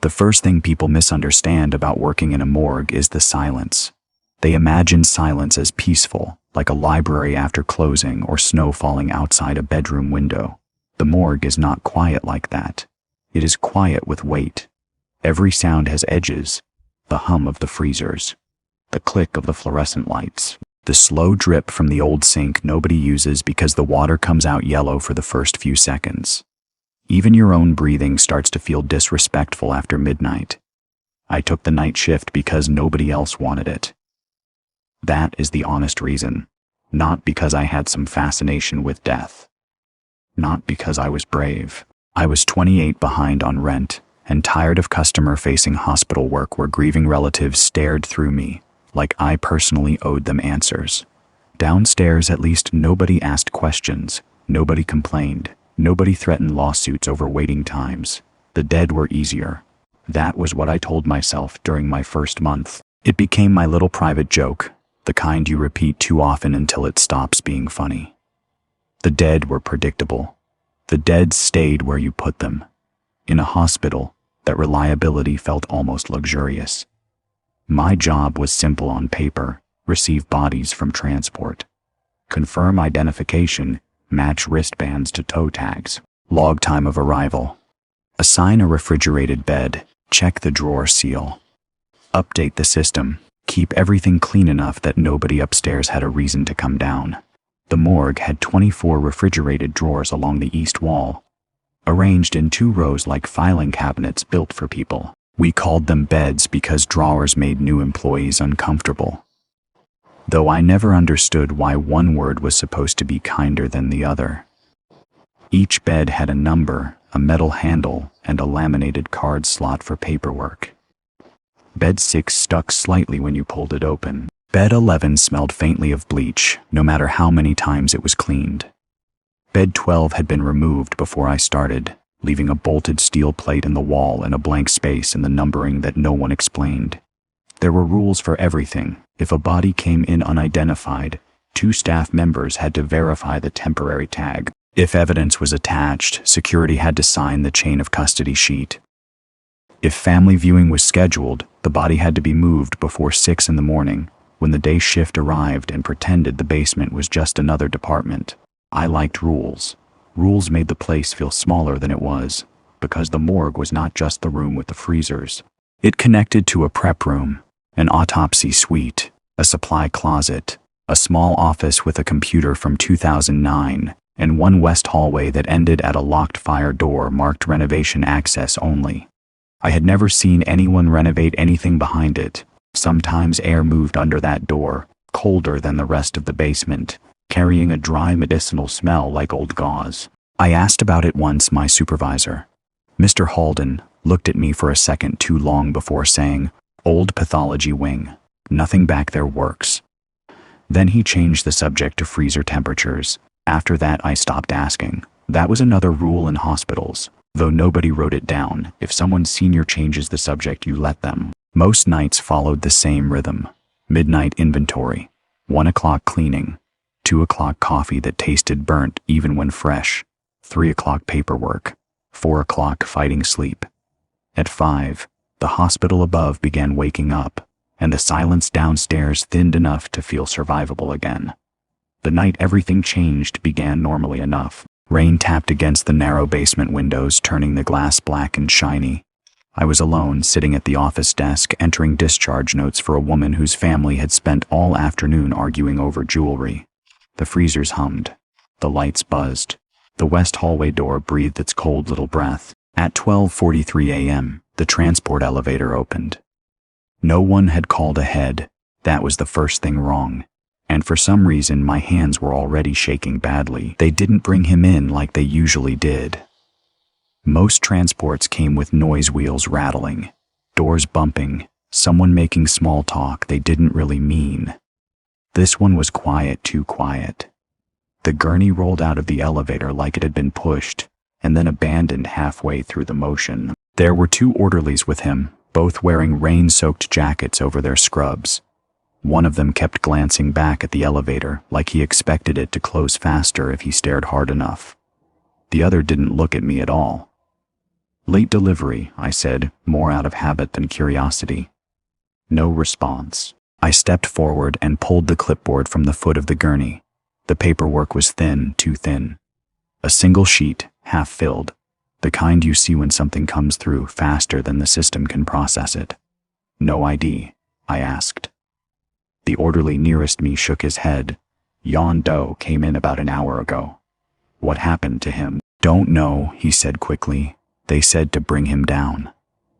The first thing people misunderstand about working in a morgue is the silence. They imagine silence as peaceful, like a library after closing or snow falling outside a bedroom window. The morgue is not quiet like that. It is quiet with weight. Every sound has edges. The hum of the freezers, the click of the fluorescent lights, the slow drip from the old sink nobody uses because the water comes out yellow for the first few seconds. Even your own breathing starts to feel disrespectful after midnight. I took the night shift because nobody else wanted it. That is the honest reason, not because I had some fascination with death. Not because I was brave. I was 28 behind on rent and tired of customer-facing hospital work where grieving relatives stared through me like I personally owed them answers. Downstairs, at least, nobody asked questions, nobody complained, nobody threatened lawsuits over waiting times. The dead were easier. That was what I told myself during my first month. It became my little private joke, the kind you repeat too often until it stops being funny. The dead were predictable. The dead stayed where you put them. In a hospital, that reliability felt almost luxurious. My job was simple on paper: receive bodies from transport, confirm identification, match wristbands to toe tags, log time of arrival, assign a refrigerated bed, check the drawer seal, update the system, keep everything clean enough that nobody upstairs had a reason to come down. The morgue had 24 refrigerated drawers along the east wall, arranged in 2 rows like filing cabinets built for people. We called them beds because drawers made new employees uncomfortable. Though I never understood why one word was supposed to be kinder than the other. Each bed had a number, a metal handle, and a laminated card slot for paperwork. Bed 6 stuck slightly when you pulled it open. Bed 11 smelled faintly of bleach, no matter how many times it was cleaned. Bed 12 had been removed before I started, leaving a bolted steel plate in the wall and a blank space in the numbering that no one explained. There were rules for everything. If a body came in unidentified, 2 staff members had to verify the temporary tag. If evidence was attached, security had to sign the chain of custody sheet. If family viewing was scheduled, the body had to be moved before 6 in the morning, when the day shift arrived and pretended the basement was just another department. I liked rules. Rules made the place feel smaller than it was, because the morgue was not just the room with the freezers. It connected to a prep room, an autopsy suite, a supply closet, a small office with a computer from 2009, and one west hallway that ended at a locked fire door marked renovation access only. I had never seen anyone renovate anything behind it. Sometimes air moved under that door, colder than the rest of the basement, carrying a dry medicinal smell like old gauze. I asked about it once my supervisor. Mr. Halden looked at me for a second too long before saying, "Old pathology wing. Nothing back there works." Then he changed the subject to freezer temperatures. After that, I stopped asking. That was another rule in hospitals, though nobody wrote it down. If someone senior changes the subject, you let them. Most nights followed the same rhythm. Midnight inventory, 1 o'clock cleaning, 2 o'clock coffee that tasted burnt even when fresh, 3 o'clock paperwork, 4 o'clock fighting sleep. At 5, the hospital above began waking up, and the silence downstairs thinned enough to feel survivable again. The night everything changed began normally enough. Rain tapped against the narrow basement windows, turning the glass black and shiny. I was alone, sitting at the office desk, entering discharge notes for a woman whose family had spent all afternoon arguing over jewelry. The freezers hummed. The lights buzzed. The west hallway door breathed its cold little breath. At 12:43 a.m., the transport elevator opened. No one had called ahead. That was the first thing wrong. And for some reason, my hands were already shaking badly. They didn't bring him in like they usually did. Most transports came with noise wheels rattling, doors bumping, someone making small talk they didn't really mean. This one was quiet, too quiet. The gurney rolled out of the elevator like it had been pushed, and then abandoned halfway through the motion. There were 2 orderlies with him, both wearing rain-soaked jackets over their scrubs. One of them kept glancing back at the elevator like he expected it to close faster if he stared hard enough. The other didn't look at me at all. Late delivery, I said, more out of habit than curiosity. No response. I stepped forward and pulled the clipboard from the foot of the gurney. The paperwork was thin, too thin. A single sheet, half filled. The kind you see when something comes through faster than the system can process it. No ID, I asked. The orderly nearest me shook his head. Yon Doe came in about an hour ago. What happened to him? Don't know, he said quickly. They said to bring him down.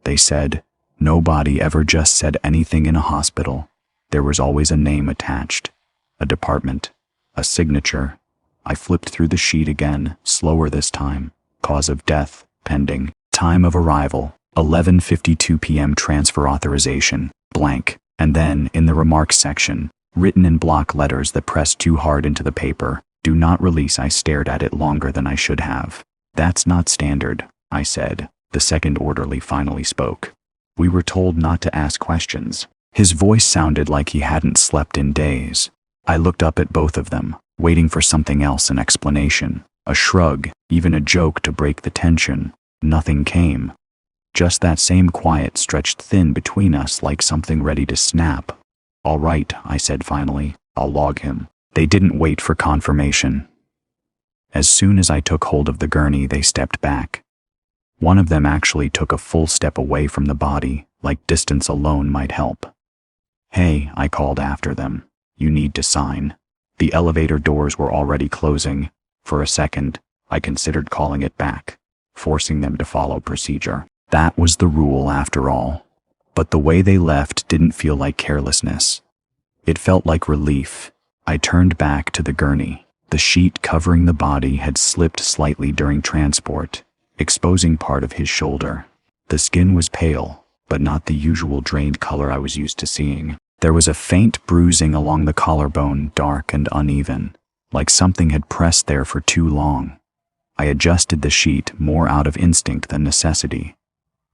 They said, nobody ever just said anything in a hospital. There was always a name attached, a department, a signature. I flipped through the sheet again, slower this time. Cause of death, pending. Time of arrival, 11:52 p.m. Transfer authorization, blank. And then, in the remarks section, written in block letters that pressed too hard into the paper, do not release. I stared at it longer than I should have. That's not standard, I said. The second orderly finally spoke. We were told not to ask questions. His voice sounded like he hadn't slept in days. I looked up at both of them, waiting for something else, an explanation, a shrug, even a joke to break the tension. Nothing came. Just that same quiet stretched thin between us like something ready to snap. All right, I said finally, I'll log him. They didn't wait for confirmation. As soon as I took hold of the gurney, they stepped back. One of them actually took a full step away from the body, like distance alone might help. Hey, I called after them. You need to sign. The elevator doors were already closing. For a second, I considered calling it back, forcing them to follow procedure. That was the rule after all. But the way they left didn't feel like carelessness. It felt like relief. I turned back to the gurney. The sheet covering the body had slipped slightly during transport, exposing part of his shoulder. The skin was pale, but not the usual drained color I was used to seeing. There was a faint bruising along the collarbone, dark and uneven, like something had pressed there for too long. I adjusted the sheet more out of instinct than necessity.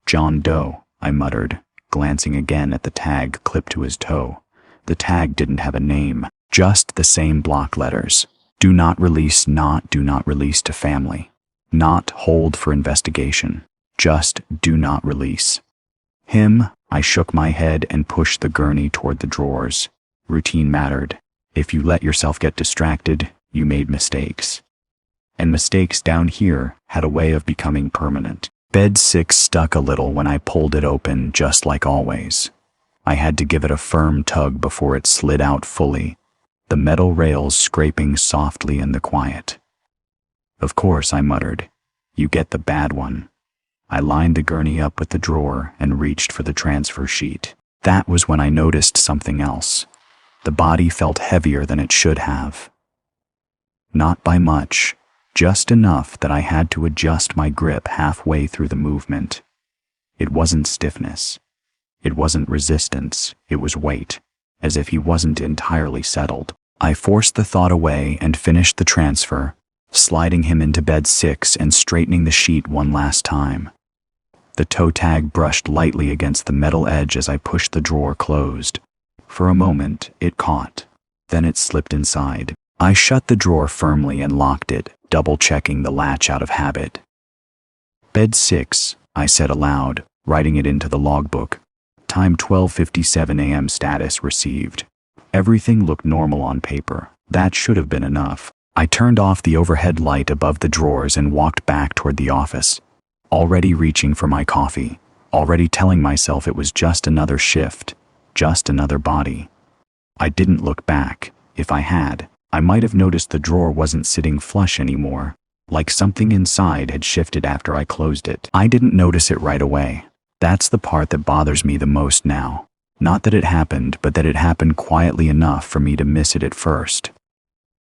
John Doe, I muttered, glancing again at the tag clipped to his toe. The tag didn't have a name, just the same block letters. Do not release, not do not release to family. Not hold for investigation. Just do not release. Him, I shook my head and pushed the gurney toward the drawers. Routine mattered. If you let yourself get distracted, you made mistakes. And mistakes down here had a way of becoming permanent. Bed 6 stuck a little when I pulled it open, just like always. I had to give it a firm tug before it slid out fully, the metal rails scraping softly in the quiet. Of course, I muttered. You get the bad one. I lined the gurney up with the drawer and reached for the transfer sheet. That was when I noticed something else. The body felt heavier than it should have. Not by much. Just enough that I had to adjust my grip halfway through the movement. It wasn't stiffness. It wasn't resistance. It was weight, as if he wasn't entirely settled. I forced the thought away and finished the transfer, sliding him into bed 6 and straightening the sheet one last time. The toe tag brushed lightly against the metal edge as I pushed the drawer closed. For a moment, it caught. Then it slipped inside. I shut the drawer firmly and locked it, double-checking the latch out of habit. Bed 6, I said aloud, writing it into the logbook. Time 12:57 a.m. Status received. Everything looked normal on paper. That should have been enough. I turned off the overhead light above the drawers and walked back toward the office, already reaching for my coffee, already telling myself it was just another shift, just another body. I didn't look back. If I had, I might have noticed the drawer wasn't sitting flush anymore, like something inside had shifted after I closed it. I didn't notice it right away. That's the part that bothers me the most now. Not that it happened, but that it happened quietly enough for me to miss it at first.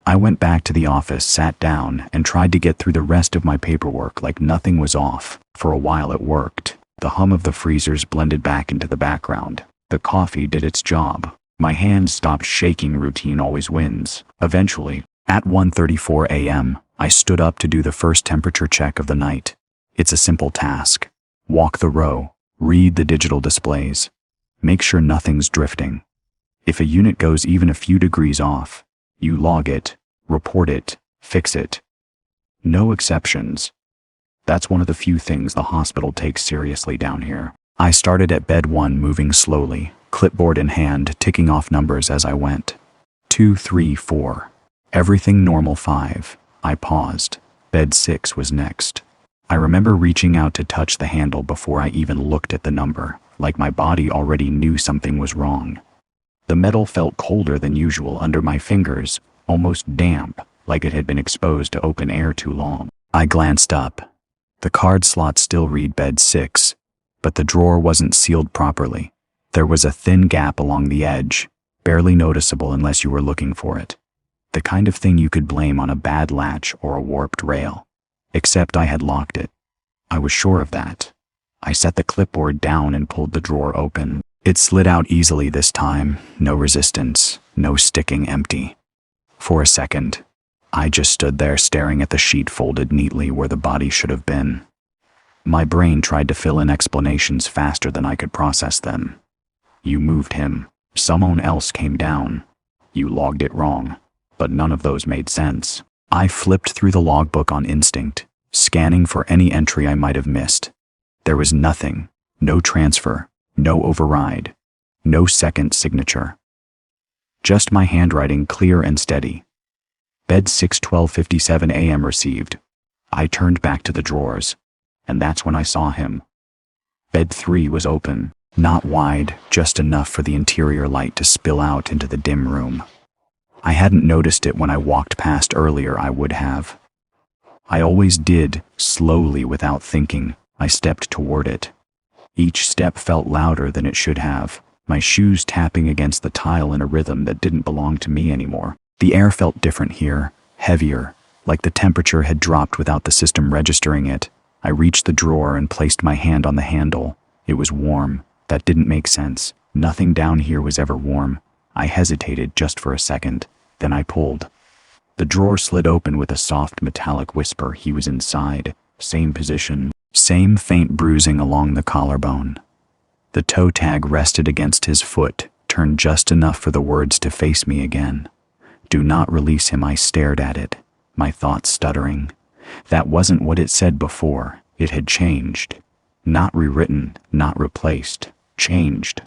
I went back to the office, sat down, and tried to get through the rest of my paperwork like nothing was off. For a while it worked. The hum of the freezers blended back into the background. The coffee did its job. My hands stopped shaking. Routine always wins. Eventually, at 1:34 a.m., I stood up to do the first temperature check of the night. It's a simple task. Walk the row, read the digital displays. Make sure nothing's drifting. If a unit goes even a few degrees off, you log it, report it, fix it. No exceptions. That's one of the few things the hospital takes seriously down here. I started at bed 1, moving slowly, clipboard in hand, ticking off numbers as I went. 2, 3, 4. Everything normal. 5. I paused. Bed 6 was next. I remember reaching out to touch the handle before I even looked at the number, like my body already knew something was wrong. The metal felt colder than usual under my fingers, almost damp, like it had been exposed to open air too long. I glanced up. The card slot still read bed 6, but the drawer wasn't sealed properly. There was a thin gap along the edge, barely noticeable unless you were looking for it. The kind of thing you could blame on a bad latch or a warped rail. Except I had locked it. I was sure of that. I set the clipboard down and pulled the drawer open. It slid out easily this time, no resistance, no sticking, empty. For a second, I just stood there staring at the sheet folded neatly where the body should have been. My brain tried to fill in explanations faster than I could process them. You moved him. Someone else came down. You logged it wrong. But none of those made sense. I flipped through the logbook on instinct, scanning for any entry I might have missed. There was nothing. No transfer. No override. No second signature. Just my handwriting, clear and steady. Bed 6, 12:57 a.m. received. I turned back to the drawers, and that's when I saw him. Bed 3 was open, not wide, just enough for the interior light to spill out into the dim room. I hadn't noticed it when I walked past earlier. I would have. I always did, slowly, without thinking. I stepped toward it. Each step felt louder than it should have, my shoes tapping against the tile in a rhythm that didn't belong to me anymore. The air felt different here, heavier, like the temperature had dropped without the system registering it. I reached the drawer and placed my hand on the handle. It was warm. That didn't make sense. Nothing down here was ever warm. I hesitated just for a second. Then I pulled. The drawer slid open with a soft metallic whisper. He was inside. Same position. Same faint bruising along the collarbone. The toe tag rested against his foot, turned just enough for the words to face me again. Do not release him. I stared at it, my thoughts stuttering. That wasn't what it said before. It had changed. Not rewritten, not replaced. Changed.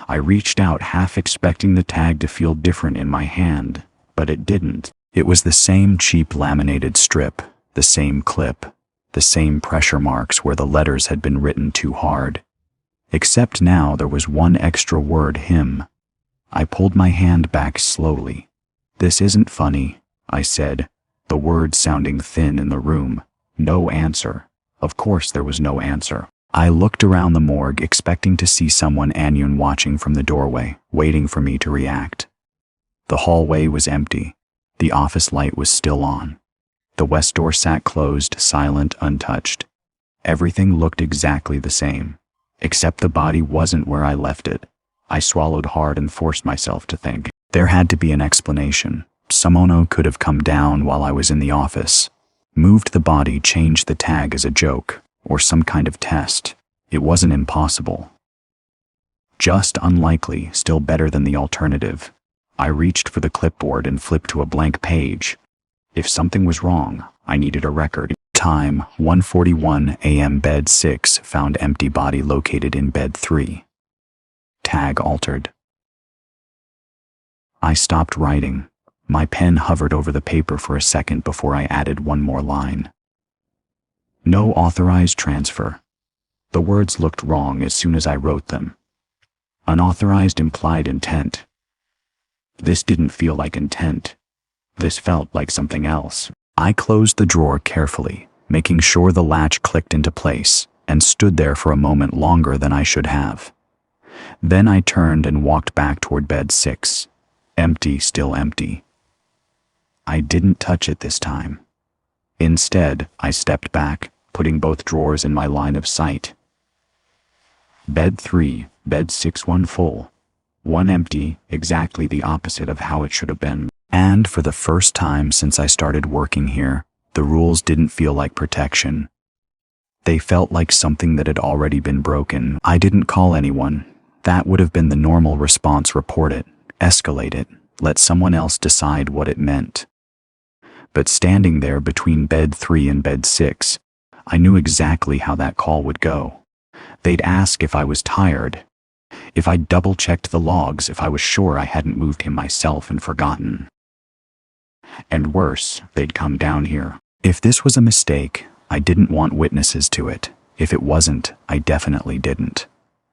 I reached out, half expecting the tag to feel different in my hand, but it didn't. It was the same cheap laminated strip, the same clip, the same pressure marks where the letters had been written too hard. Except now there was one extra word, him. I pulled my hand back slowly. This isn't funny, I said, the words sounding thin in the room. No answer. Of course there was no answer. I looked around the morgue, expecting to see someone, Anyun, watching from the doorway, waiting for me to react. The hallway was empty. The office light was still on. The west door sat closed, silent, untouched. Everything looked exactly the same, except the body wasn't where I left it. I swallowed hard and forced myself to think. There had to be an explanation. Someone could have come down while I was in the office, moved the body, changed the tag as a joke, or some kind of test. It wasn't impossible. Just unlikely, still better than the alternative. I reached for the clipboard and flipped to a blank page. If something was wrong, I needed a record. Time, 1:41 a.m. Bed 6, found empty body located in bed 3. Tag altered. I stopped writing. My pen hovered over the paper for a second before I added one more line. No authorized transfer. The words looked wrong as soon as I wrote them. Unauthorized implied intent. This didn't feel like intent. This felt like something else. I closed the drawer carefully, making sure the latch clicked into place, and stood there for a moment longer than I should have. Then I turned and walked back toward bed 6. Empty, still empty. I didn't touch it this time. Instead, I stepped back, putting both drawers in my line of sight. Bed 3, bed 6, one full. One empty, exactly the opposite of how it should have been. And for the first time since I started working here, the rules didn't feel like protection. They felt like something that had already been broken. I didn't call anyone. That would have been the normal response. Report it, escalate it, let someone else decide what it meant. But standing there between bed 3 and bed 6, I knew exactly how that call would go. They'd ask if I was tired, if I'd double-checked the logs, if I was sure I hadn't moved him myself and forgotten. And worse, they'd come down here. If this was a mistake, I didn't want witnesses to it. If it wasn't, I definitely didn't.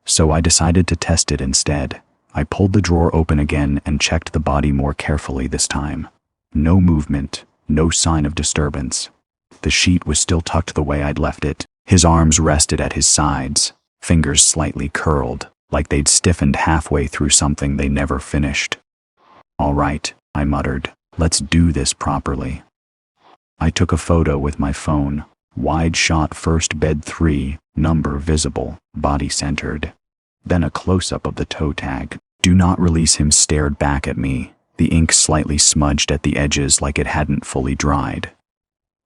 So I decided to test it instead. I pulled the drawer open again and checked the body more carefully this time. No movement, no sign of disturbance. The sheet was still tucked the way I'd left it. His arms rested at his sides, fingers slightly curled, like they'd stiffened halfway through something they never finished. "All right," I muttered. "Let's do this properly." I took a photo with my phone. Wide shot, first bed 3, number visible, body centered. Then a close-up of the toe tag. "Do not release him" stared back at me, the ink slightly smudged at the edges like it hadn't fully dried.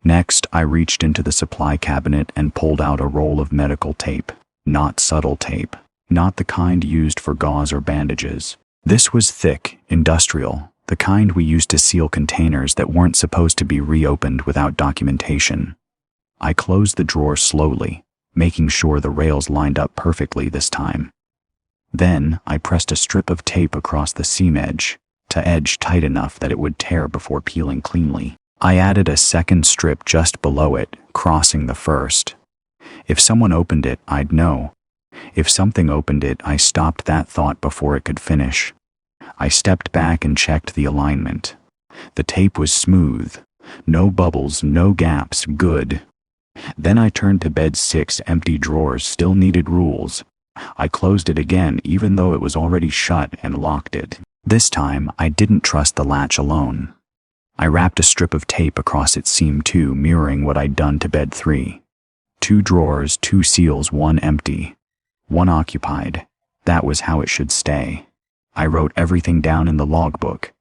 Next, I reached into the supply cabinet and pulled out a roll of medical tape. Not subtle tape. Not the kind used for gauze or bandages. This was thick, industrial, the kind we used to seal containers that weren't supposed to be reopened without documentation. I closed the drawer slowly, making sure the rails lined up perfectly this time. Then, I pressed a strip of tape across the seam edge, to edge tight enough that it would tear before peeling cleanly. I added a second strip just below it, crossing the first. If someone opened it, I'd know. If something opened it, I stopped that thought before it could finish. I stepped back and checked the alignment. The tape was smooth. No bubbles, no gaps, good. Then I turned to bed 6. Empty drawers still needed rules. I closed it again even though it was already shut and locked it. This time, I didn't trust the latch alone. I wrapped a strip of tape across its seam too, mirroring what I'd done to bed 3. 2 drawers, 2 seals, 1 empty. 1 occupied. That was how it should stay. I wrote everything down in the logbook.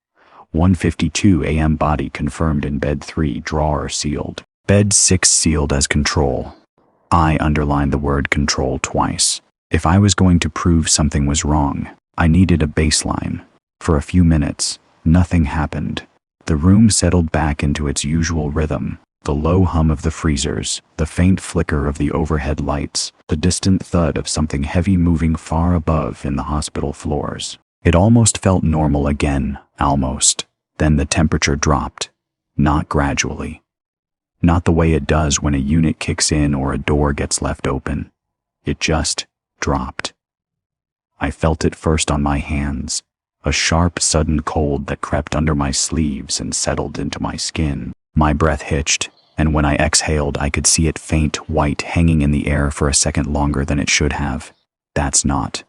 1:52 a.m. body confirmed in bed 3, drawer sealed. Bed 6 sealed as control. I underlined the word control twice. If I was going to prove something was wrong, I needed a baseline. For a few minutes, nothing happened. The room settled back into its usual rhythm. The low hum of the freezers, the faint flicker of the overhead lights, the distant thud of something heavy moving far above in the hospital floors. It almost felt normal again, almost. Then the temperature dropped. Not gradually. Not the way it does when a unit kicks in or a door gets left open. It just dropped. I felt it first on my hands, a sharp, sudden cold that crept under my sleeves and settled into my skin. My breath hitched, and when I exhaled, I could see it faint, white, hanging in the air for a second longer than it should have. That's not.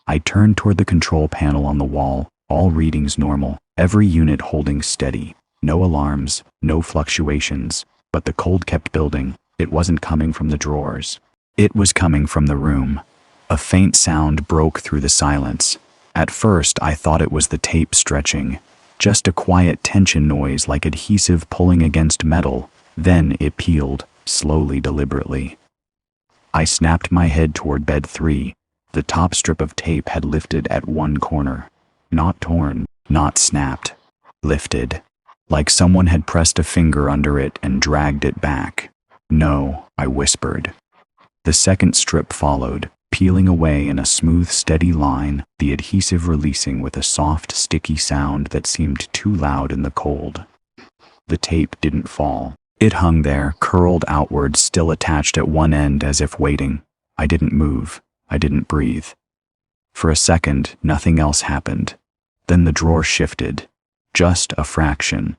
I turned toward the control panel on the wall, all readings normal, every unit holding steady. No alarms, no fluctuations, but the cold kept building. It wasn't coming from the drawers. It was coming from the room. A faint sound broke through the silence. At first, I thought it was the tape stretching. Just a quiet tension noise like adhesive pulling against metal. Then it peeled, slowly, deliberately. I snapped my head toward bed 3. The top strip of tape had lifted at one corner. Not torn, not snapped. Lifted. Like someone had pressed a finger under it and dragged it back. "No," I whispered. The second strip followed, peeling away in a smooth, steady line, the adhesive releasing with a soft, sticky sound that seemed too loud in the cold. The tape didn't fall. It hung there, curled outward, still attached at one end as if waiting. I didn't move. I didn't breathe. For a second, nothing else happened. Then the drawer shifted. Just a fraction.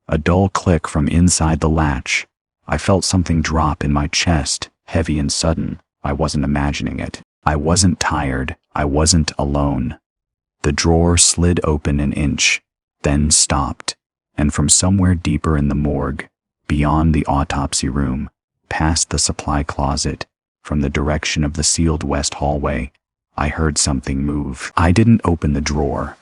A dull click from inside the latch. I felt something drop in my chest, heavy and sudden. I wasn't imagining it. I wasn't tired. I wasn't alone. The drawer slid open an inch, then stopped, and from somewhere deeper in the morgue, beyond the autopsy room, past the supply closet, from the direction of the sealed west hallway, I heard something move. I didn't open the drawer.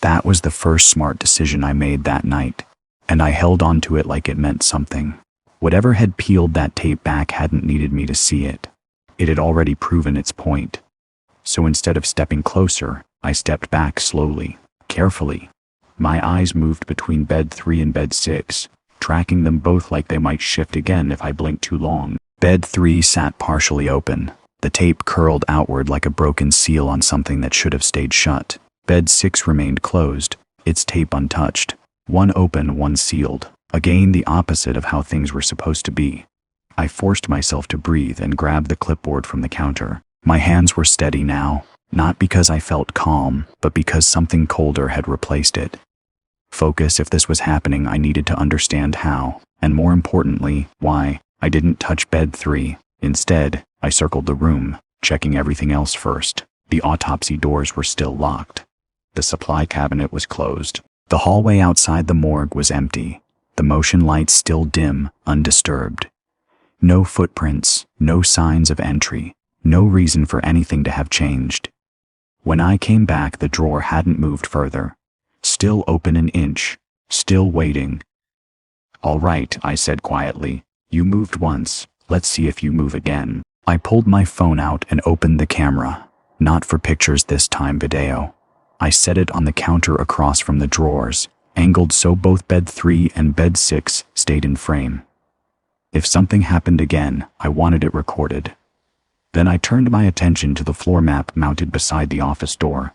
That was the first smart decision I made that night, and I held onto it like it meant something. Whatever had peeled that tape back hadn't needed me to see it. It had already proven its point. So instead of stepping closer, I stepped back slowly, carefully. My eyes moved between bed 3 and bed 6, tracking them both like they might shift again if I blinked too long. Bed 3 sat partially open, the tape curled outward like a broken seal on something that should have stayed shut. Bed 6 remained closed, its tape untouched. One open, one sealed. Again, the opposite of how things were supposed to be. I forced myself to breathe and grabbed the clipboard from the counter. My hands were steady now, not because I felt calm, but because something colder had replaced it. Focus. If this was happening, I needed to understand how, and more importantly, why. I didn't touch bed 3. Instead, I circled the room, checking everything else first. The autopsy doors were still locked. The supply cabinet was closed. The hallway outside the morgue was empty. The motion lights still dim, undisturbed. No footprints, no signs of entry, no reason for anything to have changed. When I came back, the drawer hadn't moved further. Still open an inch, still waiting. "All right," I said quietly. "You moved once, let's see if you move again." I pulled my phone out and opened the camera. Not for pictures this time, video. I set it on the counter across from the drawers, angled so both bed 3 and bed 6 stayed in frame. If something happened again, I wanted it recorded. Then I turned my attention to the floor map mounted beside the office door.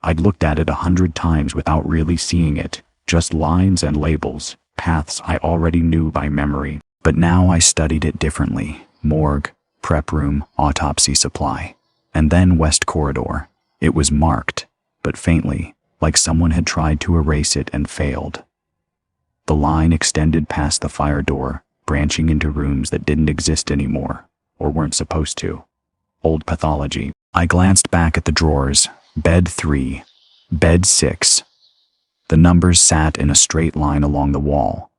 I'd looked at it 100 times without really seeing it, just lines and labels, paths I already knew by memory. But now I studied it differently. Morgue, prep room, autopsy supply. And then West Corridor. It was marked, but faintly, like someone had tried to erase it and failed. The line extended past the fire door, branching into rooms that didn't exist anymore, or weren't supposed to. Old pathology. I glanced back at the drawers. Bed 3, bed 6. The numbers sat in a straight line along the wall.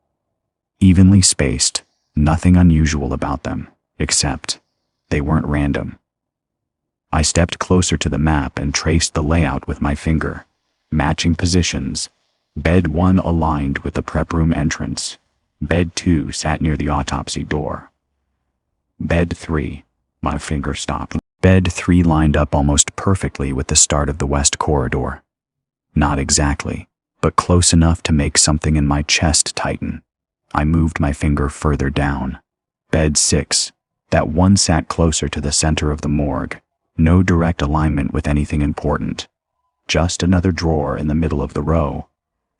Evenly spaced, nothing unusual about them, except they weren't random. I stepped closer to the map and traced the layout with my finger. Matching positions. Bed 1 aligned with the prep room entrance. Bed 2 sat near the autopsy door. Bed 3. My finger stopped. Bed 3 lined up almost perfectly with the start of the West Corridor. Not exactly, but close enough to make something in my chest tighten. I moved my finger further down. Bed 6. That one sat closer to the center of the morgue. No direct alignment with anything important. Just another drawer in the middle of the row.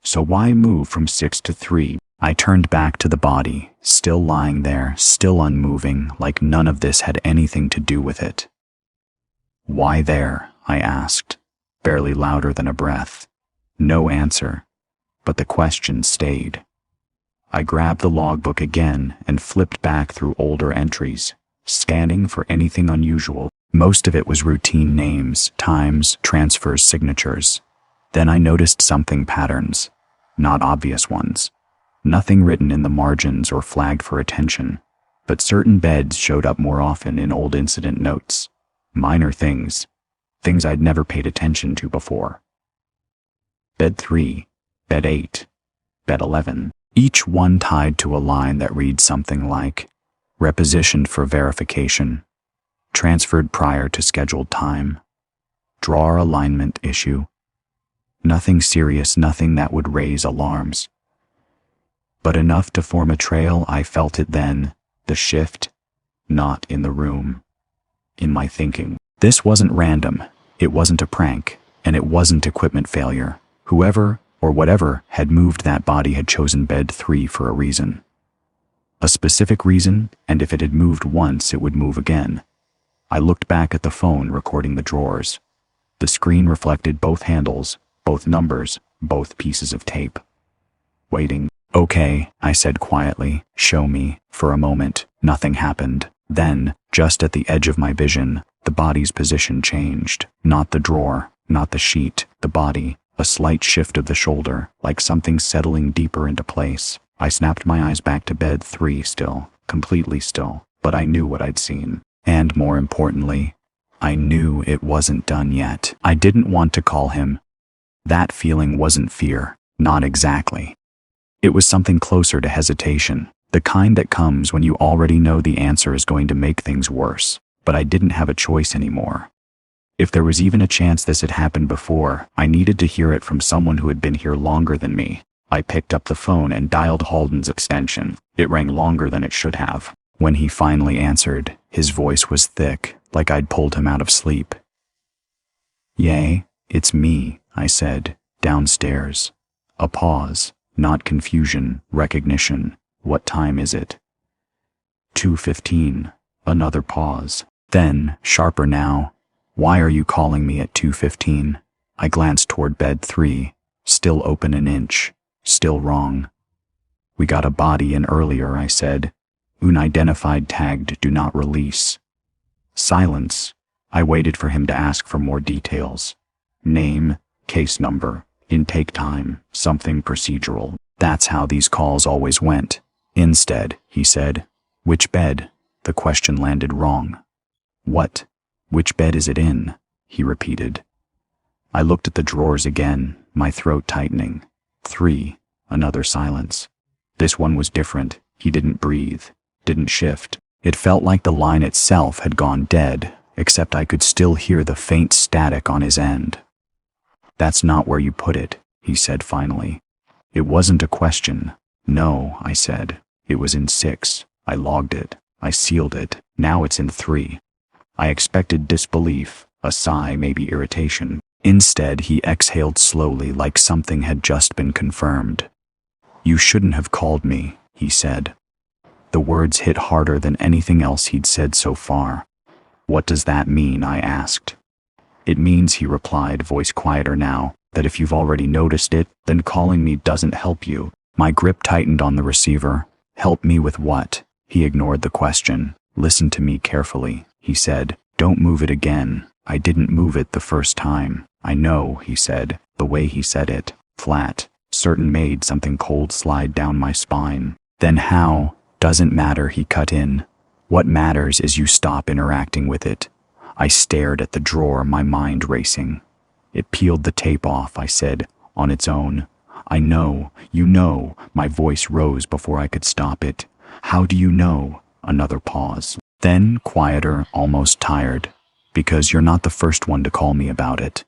So why move from 6 to 3? I turned back to the body, still lying there, still unmoving, like none of this had anything to do with it. "Why there?" I asked, barely louder than a breath. No answer, but the question stayed. I grabbed the logbook again and flipped back through older entries, scanning for anything unusual. Most of it was routine names, times, transfers, signatures. Then I noticed something: patterns, not obvious ones. Nothing written in the margins or flagged for attention, but certain beds showed up more often in old incident notes. Minor things I'd never paid attention to before. Bed 3, bed 8, bed 11, each one tied to a line that reads something like, repositioned for verification, transferred prior to scheduled time, drawer alignment issue. Nothing serious, nothing that would raise alarms. But enough to form a trail. I felt it then, the shift, not in the room, in my thinking. This wasn't random, it wasn't a prank, and it wasn't equipment failure. Whoever, or whatever, had moved that body had chosen bed 3 for a reason. A specific reason, and if it had moved once, it would move again. I looked back at the phone recording the drawers. The screen reflected both handles, both numbers, both pieces of tape. Waiting. "Okay," I said quietly. "Show me." For a moment, nothing happened. Then, just at the edge of my vision, the body's position changed. Not the drawer, not the sheet, the body. A slight shift of the shoulder, like something settling deeper into place. I snapped my eyes back to bed 3, still, completely still, but I knew what I'd seen. And more importantly, I knew it wasn't done yet. I didn't want to call him. That feeling wasn't fear, not exactly. It was something closer to hesitation, the kind that comes when you already know the answer is going to make things worse. But I didn't have a choice anymore. If there was even a chance this had happened before, I needed to hear it from someone who had been here longer than me. I picked up the phone and dialed Halden's extension. It rang longer than it should have. When he finally answered, his voice was thick, like I'd pulled him out of sleep. "Yay, it's me," I said, downstairs. A pause, not confusion, recognition. "What time is it?" 2:15. Another pause. Then, sharper now, "Why are you calling me at 2:15? I glanced toward bed 3, still open an inch, still wrong. "We got a body in earlier," I said. "Unidentified tagged do not release." Silence. I waited for him to ask for more details. Name, case number, intake time, something procedural. That's how these calls always went. Instead, he said, "Which bed?" The question landed wrong. "What? Which bed is it in?" he repeated. I looked at the drawers again, my throat tightening. 3. Another silence. This one was different. He didn't breathe, didn't shift. It felt like the line itself had gone dead, except I could still hear the faint static on his end. "That's not where you put it," he said finally. It wasn't a question. "No," I said. "It was in 6. I logged it. I sealed it. Now it's in 3. I expected disbelief, a sigh, maybe irritation. Instead, he exhaled slowly like something had just been confirmed. "You shouldn't have called me," he said. The words hit harder than anything else he'd said so far. "What does that mean?" I asked. "It means," he replied, voice quieter now, "that if you've already noticed it, then calling me doesn't help you." My grip tightened on the receiver. "Help me with what?" He ignored the question. "Listen to me carefully," he said. "Don't move it again. I didn't move it the first time." "I know," he said. The way he said it, flat, certain, made something cold slide down my spine. "Then how?" "Doesn't matter," he cut in. "What matters is you stop interacting with it." I stared at the drawer, my mind racing. "It peeled the tape off," I said, "on its own." "I know, you know." My voice rose before I could stop it. "How do you know?" Another pause. Then, quieter, almost tired. "Because you're not the first one to call me about it."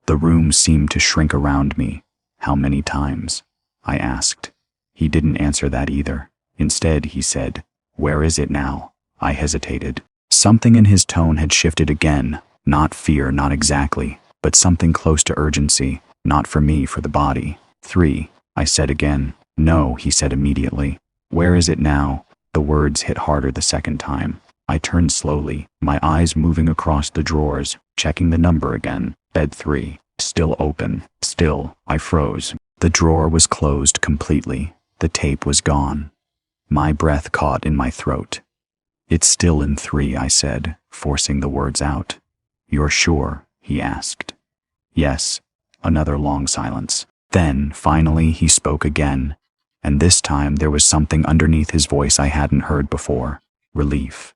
The room seemed to shrink around me. "How many times?" I asked. He didn't answer that either. Instead, he said, "Where is it now?" I hesitated. Something in his tone had shifted again. Not fear, not exactly, but something close to urgency. "Not for me, for the body." 3, I said again. "No," he said immediately. "Where is it now?" The words hit harder the second time. I turned slowly, my eyes moving across the drawers, checking the number again. Bed 3, still open, still. I froze. The drawer was closed completely. The tape was gone. My breath caught in my throat. "It's still in 3, I said, forcing the words out. "You're sure?" he asked. "Yes." Another long silence. Then, finally, he spoke again. And this time there was something underneath his voice I hadn't heard before. Relief.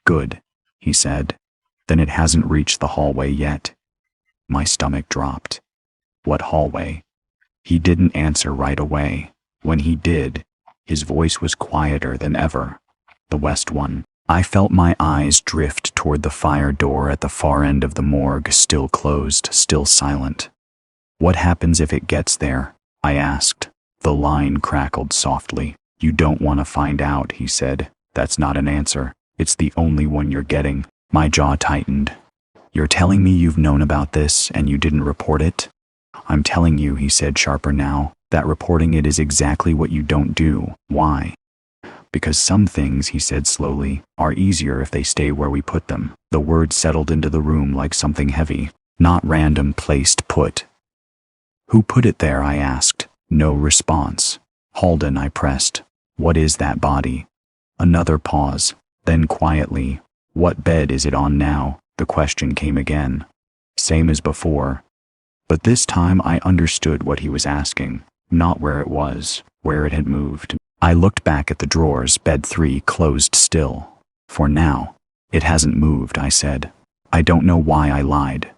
"Good," he said. "Then it hasn't reached the hallway yet." My stomach dropped. "What hallway?" He didn't answer right away. When he did, his voice was quieter than ever. "The west one." I felt my eyes drift toward the fire door at the far end of the morgue, still closed, still silent. "What happens if it gets there?" I asked. The line crackled softly. "You don't want to find out," he said. "That's not an answer. It's the only one you're getting." My jaw tightened. "You're telling me you've known about this and you didn't report it?" "I'm telling you," he said, sharper now, "that reporting it is exactly what you don't do." "Why?" "Because some things," he said slowly, "are easier if they stay where we put them." The words settled into the room like something heavy. "Not random, placed, put." "Who put it there?" I asked. No response. "Halden," I pressed. "What is that body?" Another pause. Then quietly, "What bed is it on now?" The question came again. Same as before. But this time I understood what he was asking. Not where it was, where it had moved. I looked back at the drawers, bed 3 closed still. "For now. It hasn't moved," I said. I don't know why I lied.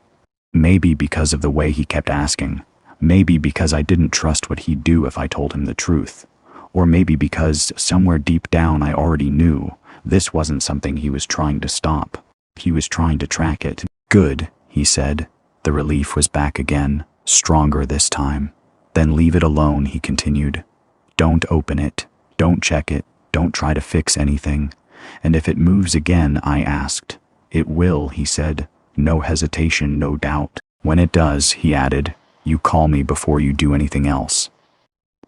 Maybe because of the way he kept asking. Maybe because I didn't trust what he'd do if I told him the truth. Or maybe because, somewhere deep down, I already knew this wasn't something he was trying to stop. He was trying to track it. "Good," he said. The relief was back again, stronger this time. "Then leave it alone," he continued. "Don't open it. Don't check it. Don't try to fix anything. And if it moves again, I asked. It will, he said. No hesitation, no doubt. When it does, he added, you call me before you do anything else.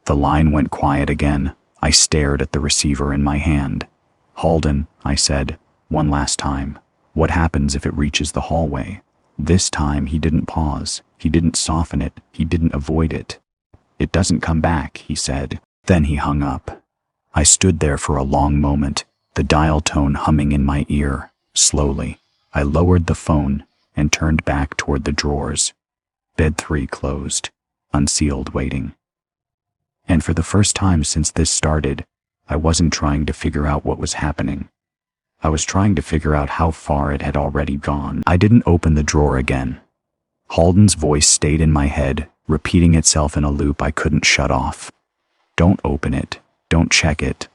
The line went quiet again. I stared at the receiver in my hand. Halden, I said, one last time. What happens if it reaches the hallway? This time he didn't pause. He didn't soften it. He didn't avoid it. It doesn't come back, he said. Then he hung up. I stood there for a long moment, the dial tone humming in my ear. Slowly, I lowered the phone and turned back toward the drawers. Bed 3 closed, unsealed, waiting. And for the first time since this started, I wasn't trying to figure out what was happening. I was trying to figure out how far it had already gone. I didn't open the drawer again. Halden's voice stayed in my head, repeating itself in a loop I couldn't shut off. Don't open it. Don't check it.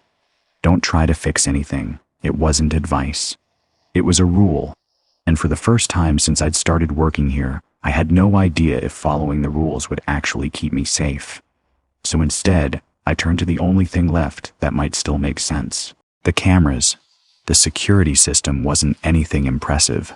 Don't try to fix anything. It wasn't advice. It was a rule. And for the first time since I'd started working here, I had no idea if following the rules would actually keep me safe. So instead, I turned to the only thing left that might still make sense. The cameras. The security system wasn't anything impressive.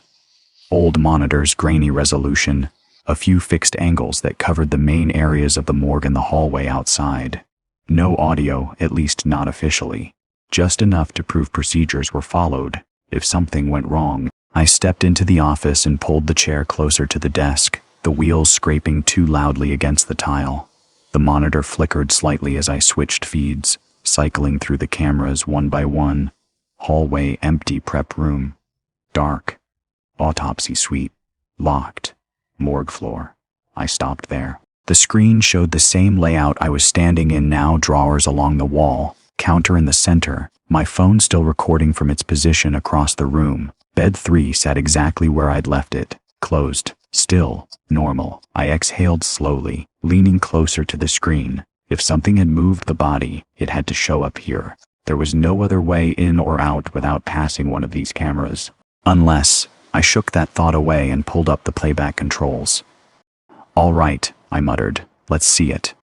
Old monitors, grainy resolution, a few fixed angles that covered the main areas of the morgue and the hallway outside. No audio, at least not officially. Just enough to prove procedures were followed. If something went wrong, I stepped into the office and pulled the chair closer to the desk, the wheels scraping too loudly against the tile. The monitor flickered slightly as I switched feeds, cycling through the cameras one by one. Hallway empty, prep room. Dark. Autopsy suite. Locked. Morgue floor. I stopped there. The screen showed the same layout I was standing in now, drawers along the wall, counter in the center, my phone still recording from its position across the room. Bed 3 sat exactly where I'd left it, closed, still, normal. I exhaled slowly, leaning closer to the screen. If something had moved the body, it had to show up here. There was no other way in or out without passing one of these cameras. Unless, I shook that thought away and pulled up the playback controls. All right, I muttered, let's see it.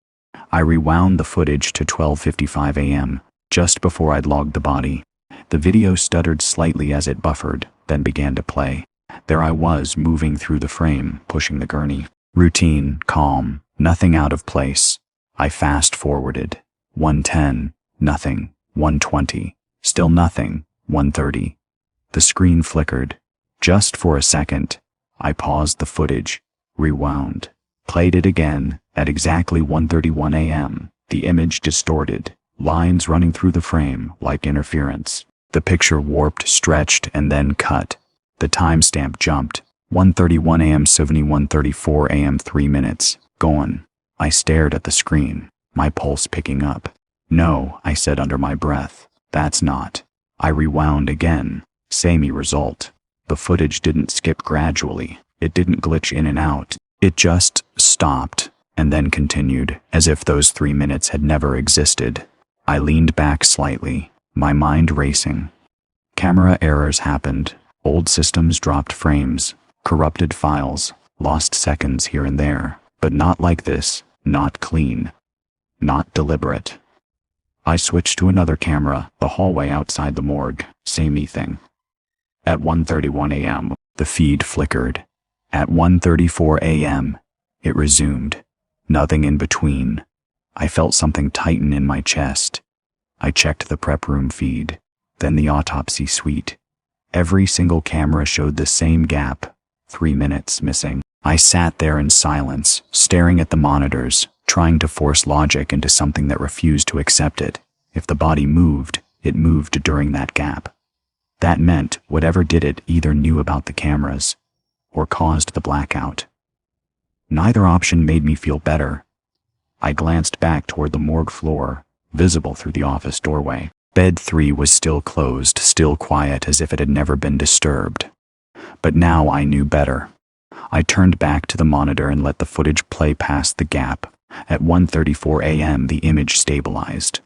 I rewound the footage to 12:55 a.m., just before I'd logged the body. The video stuttered slightly as it buffered, then began to play. There I was, moving through the frame, pushing the gurney. Routine, calm, nothing out of place. I fast-forwarded. 1:10, nothing. 1:20, still nothing. 1:30. The screen flickered. Just for a second. I paused the footage, rewound, played it again, at exactly 1:31 a.m. The image distorted, lines running through the frame like interference. The picture warped, stretched, and then cut. The timestamp jumped. 1:31 a.m. 71:34 a.m. 3 minutes. Gone. I stared at the screen, my pulse picking up. No, I said under my breath. That's not. I rewound again. Same result. The footage didn't skip gradually. It didn't glitch in and out. It just stopped, and then continued, as if those 3 minutes had never existed. I leaned back slightly, my mind racing. Camera errors happened. Old systems dropped frames, corrupted files, lost seconds here and there, but not like this, not clean, not deliberate. I switched to another camera, the hallway outside the morgue, samey thing. At 1:31 a.m., the feed flickered. At 1:34 a.m., it resumed. Nothing in between. I felt something tighten in my chest. I checked the prep room feed, then the autopsy suite. Every single camera showed the same gap, 3 minutes missing. I sat there in silence, staring at the monitors, trying to force logic into something that refused to accept it. If the body moved, it moved during that gap. That meant whatever did it either knew about the cameras or caused the blackout. Neither option made me feel better. I glanced back toward the morgue floor, visible through the office doorway. Bed 3 was still closed, still quiet as if it had never been disturbed. But now I knew better. I turned back to the monitor and let the footage play past the gap. At 1:34 a.m. the image stabilized.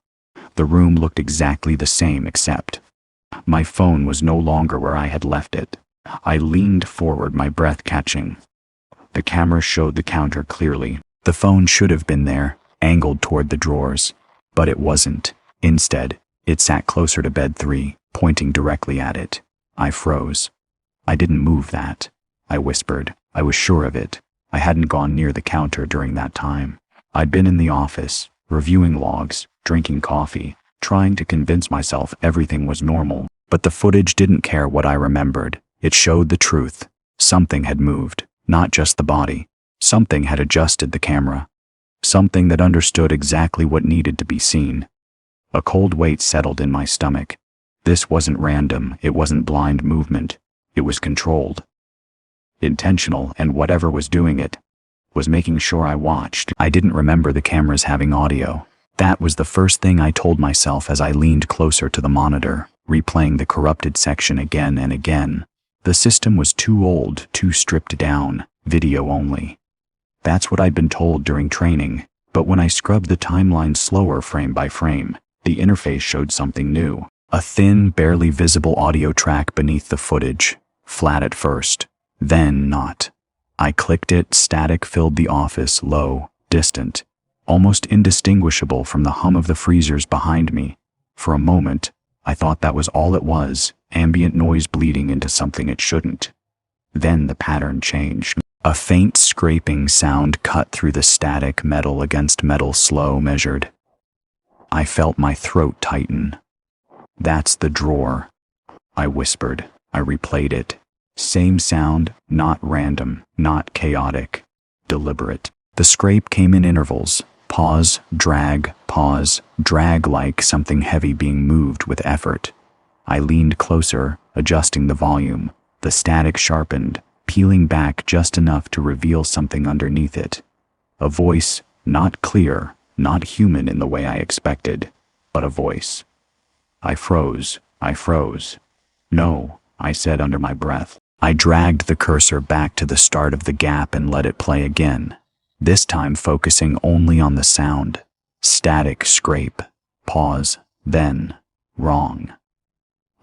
The room looked exactly the same except my phone was no longer where I had left it. I leaned forward, my breath catching. The camera showed the counter clearly. The phone should have been there, angled toward the drawers. But it wasn't. Instead, It sat closer to bed 3, pointing directly at it. I froze. I didn't move that. I whispered. I was sure of it. I hadn't gone near the counter during that time. I'd been in the office, reviewing logs, drinking coffee, trying to convince myself everything was normal. But the footage didn't care what I remembered. It showed the truth. Something had moved, not just the body. Something had adjusted the camera. Something that understood exactly what needed to be seen. A cold weight settled in my stomach. This wasn't random, it wasn't blind movement. It was controlled. Intentional, and whatever was doing it was making sure I watched. I didn't remember the cameras having audio. That was the first thing I told myself as I leaned closer to the monitor, replaying the corrupted section again and again. The system was too old, too stripped down, video only. That's what I'd been told during training, but when I scrubbed the timeline slower frame by frame, the interface showed something new. A thin, barely visible audio track beneath the footage, flat at first, then not. I clicked it, static filled the office, low, distant, almost indistinguishable from the hum of the freezers behind me. For a moment, I thought that was all it was, ambient noise bleeding into something it shouldn't. Then the pattern changed. A faint scraping sound cut through the static, metal against metal, slow, measured. I felt my throat tighten. "That's the drawer," I whispered. I replayed it. Same sound, not random, not chaotic, deliberate. The scrape came in intervals. Pause, drag, like something heavy being moved with effort. I leaned closer, adjusting the volume. The static sharpened, peeling back just enough to reveal something underneath it. A voice, not clear, not human in the way I expected, but a voice. I froze. "No," I said under my breath. I dragged the cursor back to the start of the gap and let it play again, this time focusing only on the sound. Static scrape, pause, then, wrong.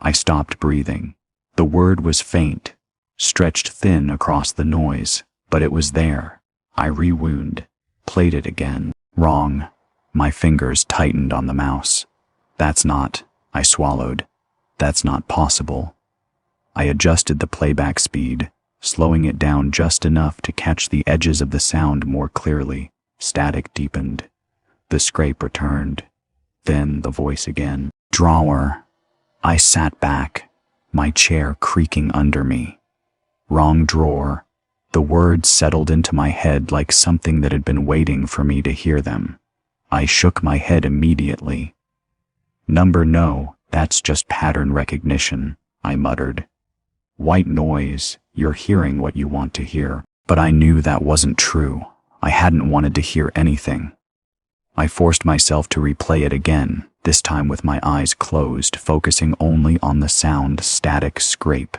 I stopped breathing. The word was faint, stretched thin across the noise, but it was there. I rewound, played it again. Wrong. My fingers tightened on the mouse. "That's not," I swallowed. "That's not possible." I adjusted the playback speed, slowing it down just enough to catch the edges of the sound more clearly. Static deepened. The scrape returned. Then the voice again. "Drawer." I sat back, my chair creaking under me. "Wrong drawer." The words settled into my head like something that had been waiting for me to hear them. I shook my head immediately. "Number no, that's just pattern recognition," I muttered. "White noise, you're hearing what you want to hear." But I knew that wasn't true. I hadn't wanted to hear anything. I forced myself to replay it again, this time with my eyes closed, focusing only on the sound. Static scrape.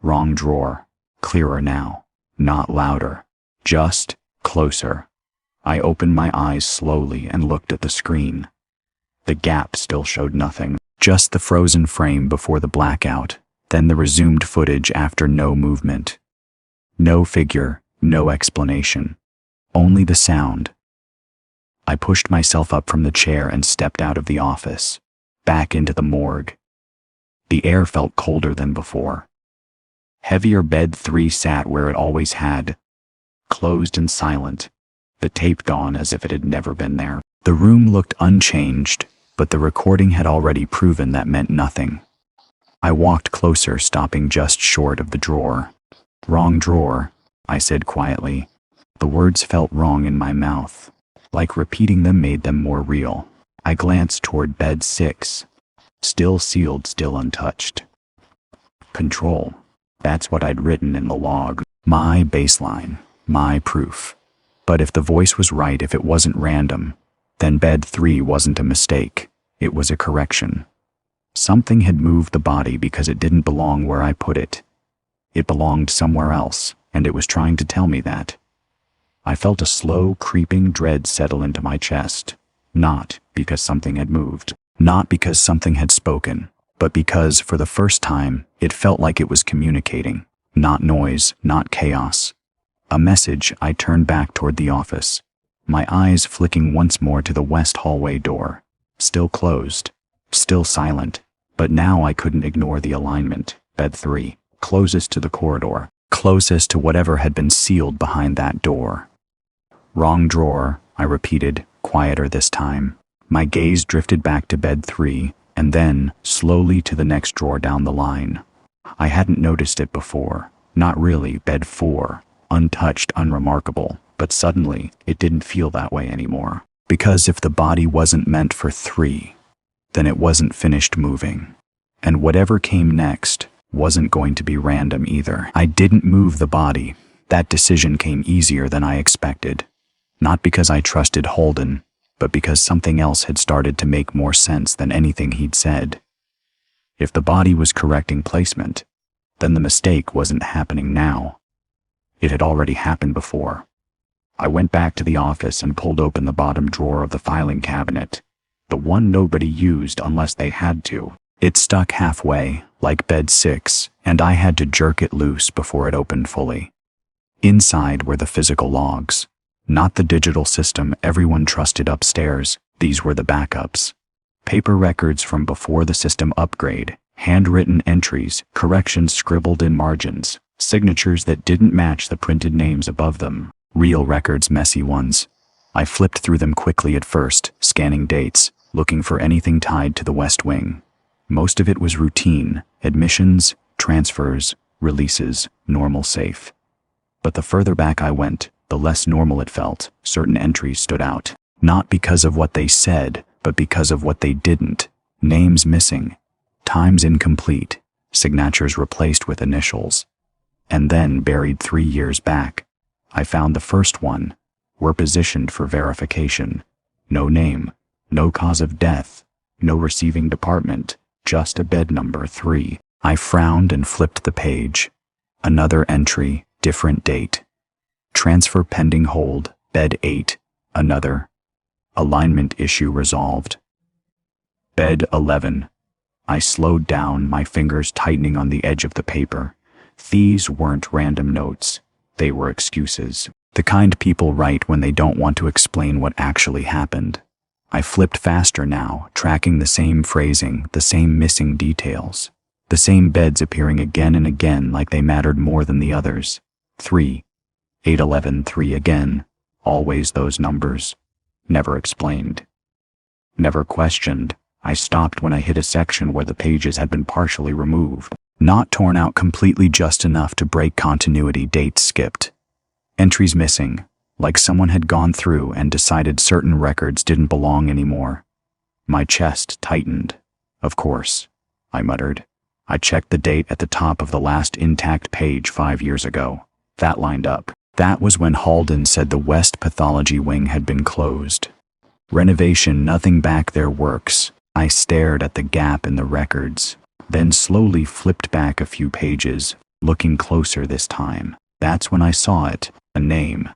Wrong drawer. Clearer now. Not louder. Just closer. I opened my eyes slowly and looked at the screen. The gap still showed nothing, just the frozen frame before the blackout, then the resumed footage after no movement. No figure, no explanation. Only the sound. I pushed myself up from the chair and stepped out of the office, back into the morgue. The air felt colder than before. Heavier bed 3 sat where it always had, closed and silent, the tape gone as if it had never been there. The room looked unchanged, but the recording had already proven that meant nothing. I walked closer, stopping just short of the drawer. "Wrong drawer," I said quietly. The words felt wrong in my mouth, like repeating them made them more real. I glanced toward bed 6, still sealed, still untouched. Control. That's what I'd written in the log. My baseline, my proof. But if the voice was right, if it wasn't random, then bed 3 wasn't a mistake. It was a correction. Something had moved the body because it didn't belong where I put it. It belonged somewhere else, and it was trying to tell me that. I felt a slow, creeping dread settle into my chest. Not because something had moved, not because something had spoken, but because, for the first time, it felt like it was communicating. Not noise, not chaos. A message. I turned back toward the office, my eyes flicking once more to the west hallway door. Still closed. Still silent. But now I couldn't ignore the alignment. Bed 3, closest to the corridor, closest to whatever had been sealed behind that door. Wrong drawer, I repeated, quieter this time. My gaze drifted back to bed 3, and then, slowly to the next drawer down the line. I hadn't noticed it before. Not really. Bed 4, untouched, unremarkable, but suddenly, it didn't feel that way anymore. Because if the body wasn't meant for 3, then it wasn't finished moving. And whatever came next wasn't going to be random either. I didn't move the body. That decision came easier than I expected. Not because I trusted Holden, but because something else had started to make more sense than anything he'd said. If the body was correcting placement, then the mistake wasn't happening now. It had already happened before. I went back to the office and pulled open the bottom drawer of the filing cabinet, the one nobody used unless they had to. It stuck halfway, like bed 6, and I had to jerk it loose before it opened fully. Inside were the physical logs. Not the digital system everyone trusted upstairs. These were the backups. Paper records from before the system upgrade, handwritten entries, corrections scribbled in margins, signatures that didn't match the printed names above them. Real records, messy ones. I flipped through them quickly at first, scanning dates, looking for anything tied to the West Wing. Most of it was routine, admissions, transfers, releases, normal safe. But the further back I went, the less normal it felt. Certain entries stood out. Not because of what they said, but because of what they didn't. Names missing. Times incomplete. Signatures replaced with initials. And then, buried 3 years back, I found the first one. Were positioned for verification. No name. No cause of death. No receiving department. Just a bed number 3. I frowned and flipped the page. Another entry, different date. Transfer pending hold, bed 8. Another. Alignment issue resolved. Bed 11. I slowed down, my fingers tightening on the edge of the paper. These weren't random notes. They were excuses. The kind people write when they don't want to explain what actually happened. I flipped faster now, tracking the same phrasing, the same missing details. The same beds appearing again and again like they mattered more than the others. 3. 811 3 again. Always those numbers. Never explained. Never questioned. I stopped when I hit a section where the pages had been partially removed. Not torn out completely, just enough to break continuity. Dates skipped. Entries missing, like someone had gone through and decided certain records didn't belong anymore. My chest tightened. Of course, I muttered. I checked the date at the top of the last intact page 5 years ago. That lined up. That was when Holden said the West Pathology Wing had been closed. Renovation, nothing back there works. I stared at the gap in the records, then slowly flipped back a few pages, looking closer this time. That's when I saw it, a name.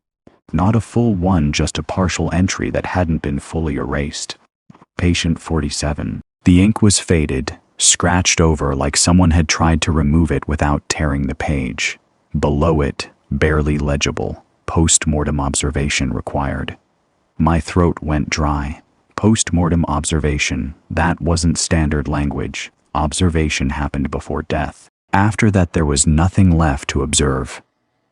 Not a full one, just a partial entry that hadn't been fully erased. Patient 47. The ink was faded, scratched over like someone had tried to remove it without tearing the page. Below it, barely legible, post-mortem observation required. My throat went dry. Post-mortem observation, that wasn't standard language. Observation happened before death. After that there was nothing left to observe.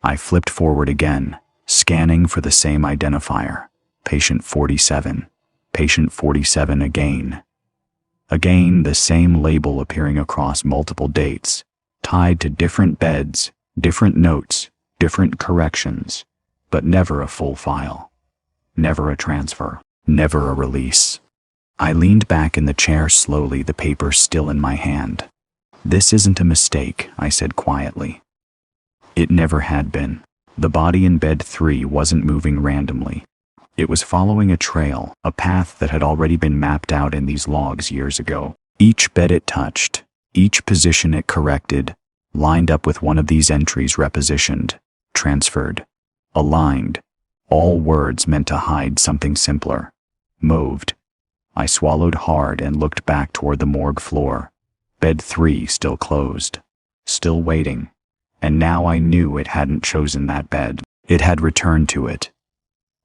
I flipped forward again, scanning for the same identifier. Patient 47. Patient 47 again. Again, the same label appearing across multiple dates, tied to different beds, different notes, different corrections, but never a full file. Never a transfer. Never a release. I leaned back in the chair slowly, the paper still in my hand. This isn't a mistake, I said quietly. It never had been. The body in bed 3 wasn't moving randomly. It was following a trail, a path that had already been mapped out in these logs years ago. Each bed it touched, each position it corrected, lined up with one of these entries repositioned, transferred, aligned. All words meant to hide something simpler. Moved. I swallowed hard and looked back toward the morgue floor. Bed 3 still closed. Still waiting. And now I knew it hadn't chosen that bed. It had returned to it.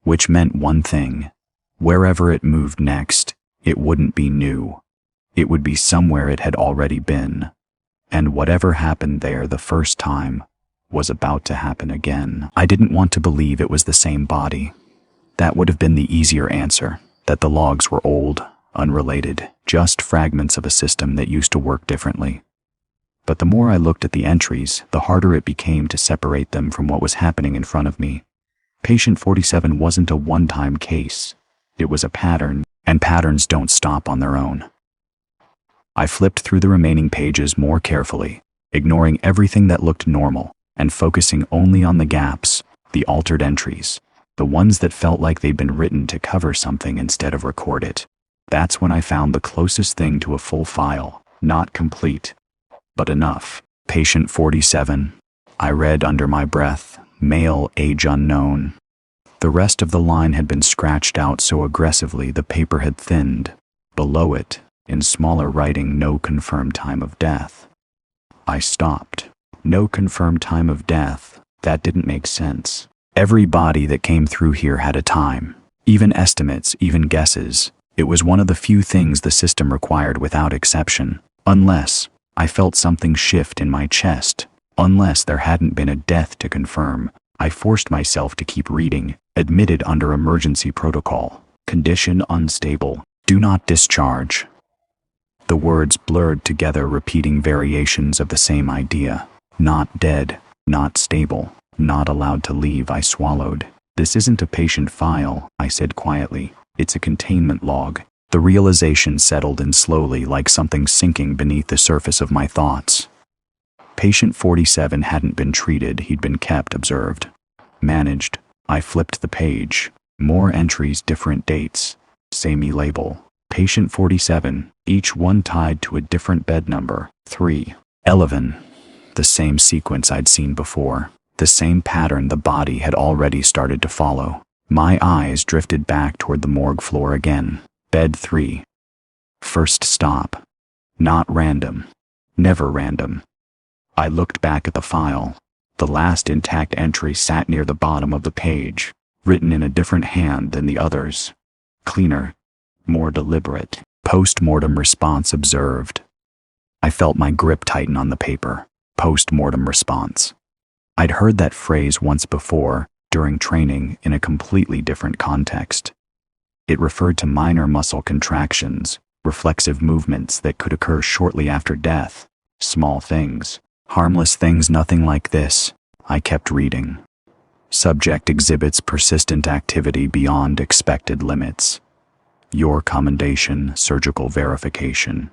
Which meant one thing. Wherever it moved next, It wouldn't be new. It would be somewhere it had already been. And whatever happened there the first time was about to happen again. I didn't want to believe it was the same body. That would have been the easier answer, that the logs were old, unrelated, just fragments of a system that used to work differently. But the more I looked at the entries, the harder it became to separate them from what was happening in front of me. Patient 47 wasn't a one-time case. It was a pattern, and patterns don't stop on their own. I flipped through the remaining pages more carefully, ignoring everything that looked normal and focusing only on the gaps, the altered entries, the ones that felt like they'd been written to cover something instead of record it. That's when I found the closest thing to a full file, not complete, but enough. Patient 47. I read under my breath, male, age unknown. The rest of the line had been scratched out so aggressively the paper had thinned. Below it, in smaller writing, no confirmed time of death. I stopped. No confirmed time of death. That didn't make sense. Every body that came through here had a time. Even estimates, even guesses. It was one of the few things the system required without exception. Unless I felt something shift in my chest. Unless there hadn't been a death to confirm. I forced myself to keep reading. Admitted under emergency protocol. Condition unstable. Do not discharge. The words blurred together, repeating variations of the same idea. Not dead, not stable, not allowed to leave. I swallowed. This isn't a patient file, I said quietly. It's a containment log. The realization settled in slowly, like something sinking beneath the surface of my thoughts. Patient 47 hadn't been treated, he'd been kept, observed, managed. I flipped the page. More entries, different dates. Samey label. Patient 47, each one tied to a different bed number. 311. The same sequence I'd seen before. The same pattern the body had already started to follow. My eyes drifted back toward the morgue floor again. Bed 3. First stop. Not random. Never random. I looked back at the file. The last intact entry sat near the bottom of the page, written in a different hand than the others. Cleaner. More deliberate. Post-mortem response observed. I felt my grip tighten on the paper. Post-mortem response. I'd heard that phrase once before, during training, in a completely different context. It referred to minor muscle contractions, reflexive movements that could occur shortly after death. Small things. Harmless things, nothing like this. I kept reading. Subject exhibits persistent activity beyond expected limits. Your commendation, surgical verification.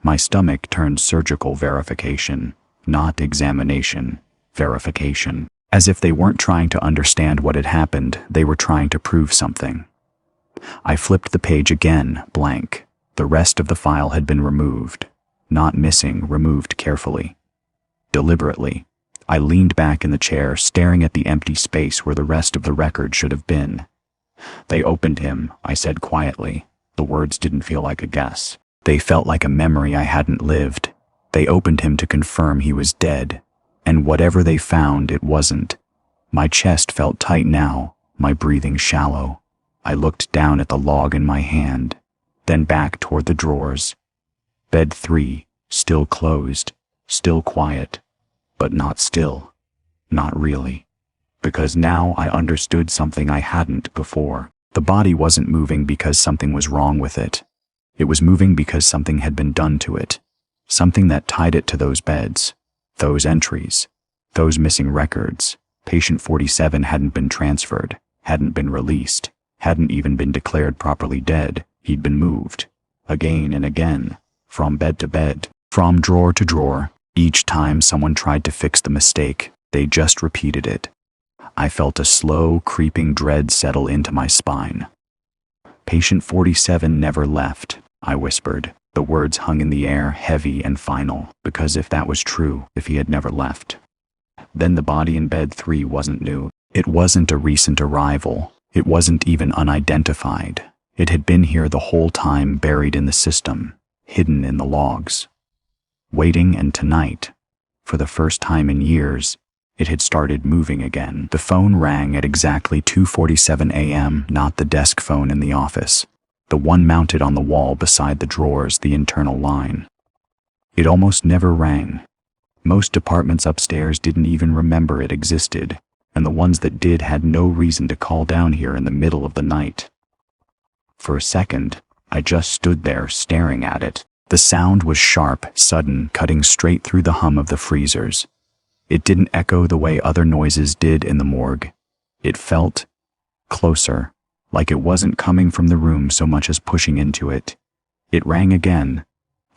My stomach turned surgical verification, not examination, verification. As if they weren't trying to understand what had happened, they were trying to prove something. I flipped the page again, blank. The rest of the file had been removed. Not missing, removed carefully. Deliberately. I leaned back in the chair, staring at the empty space where the rest of the record should have been. They opened him, I said quietly. The words didn't feel like a guess. They felt like a memory I hadn't lived. They opened him to confirm he was dead. And whatever they found, it wasn't. My chest felt tight now, my breathing shallow. I looked down at the log in my hand, then back toward the drawers. Bed 3, still closed, still quiet, but not still. Not really. Because now I understood something I hadn't before. The body wasn't moving because something was wrong with it. It was moving because something had been done to it. Something that tied it to those beds, those entries, those missing records. Patient 47 hadn't been transferred, hadn't been released, hadn't even been declared properly dead. He'd been moved. Again and again. From bed to bed. From drawer to drawer. Each time someone tried to fix the mistake, they just repeated it. I felt a slow, creeping dread settle into my spine. Patient 47 never left, I whispered. The words hung in the air, heavy and final, because if that was true, if he had never left, then the body in bed 3 wasn't new. It wasn't a recent arrival. It wasn't even unidentified. It had been here the whole time, buried in the system, hidden in the logs. Waiting, and tonight, for the first time in years, it had started moving again. The phone rang at exactly 2:47 a.m., not the desk phone in the office, the one mounted on the wall beside the drawers, the internal line. It almost never rang. Most departments upstairs didn't even remember it existed, and the ones that did had no reason to call down here in the middle of the night. For a second, I just stood there staring at it. The sound was sharp, sudden, cutting straight through the hum of the freezers. It didn't echo the way other noises did in the morgue. It felt closer, like it wasn't coming from the room so much as pushing into it. It rang again.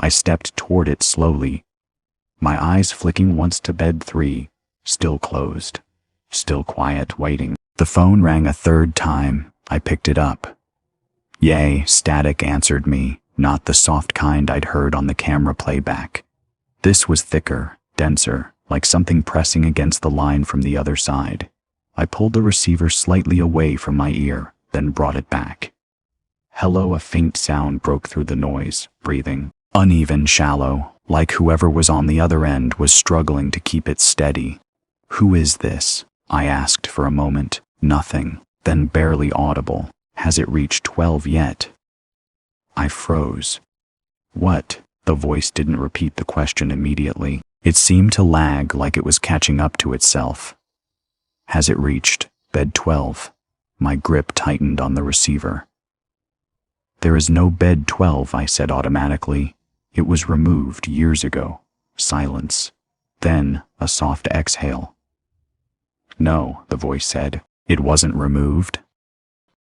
I stepped toward it slowly, my eyes flicking once to bed 3, still closed, still quiet, waiting. The phone rang a third time. I picked it up. Yay, static answered me, not the soft kind I'd heard on the camera playback. This was thicker, denser, like something pressing against the line from the other side. I pulled the receiver slightly away from my ear, then brought it back. Hello, a faint sound broke through the noise, breathing. Uneven, shallow, like whoever was on the other end was struggling to keep it steady. Who is this? I asked for a moment. Nothing, then barely audible. Has it reached 12 yet? I froze. What? The voice didn't repeat the question immediately. It seemed to lag, like it was catching up to itself. Has it reached bed 12? My grip tightened on the receiver. There is no bed 12, I said automatically. It was removed years ago. Silence. Then a soft exhale. No, the voice said. It wasn't removed.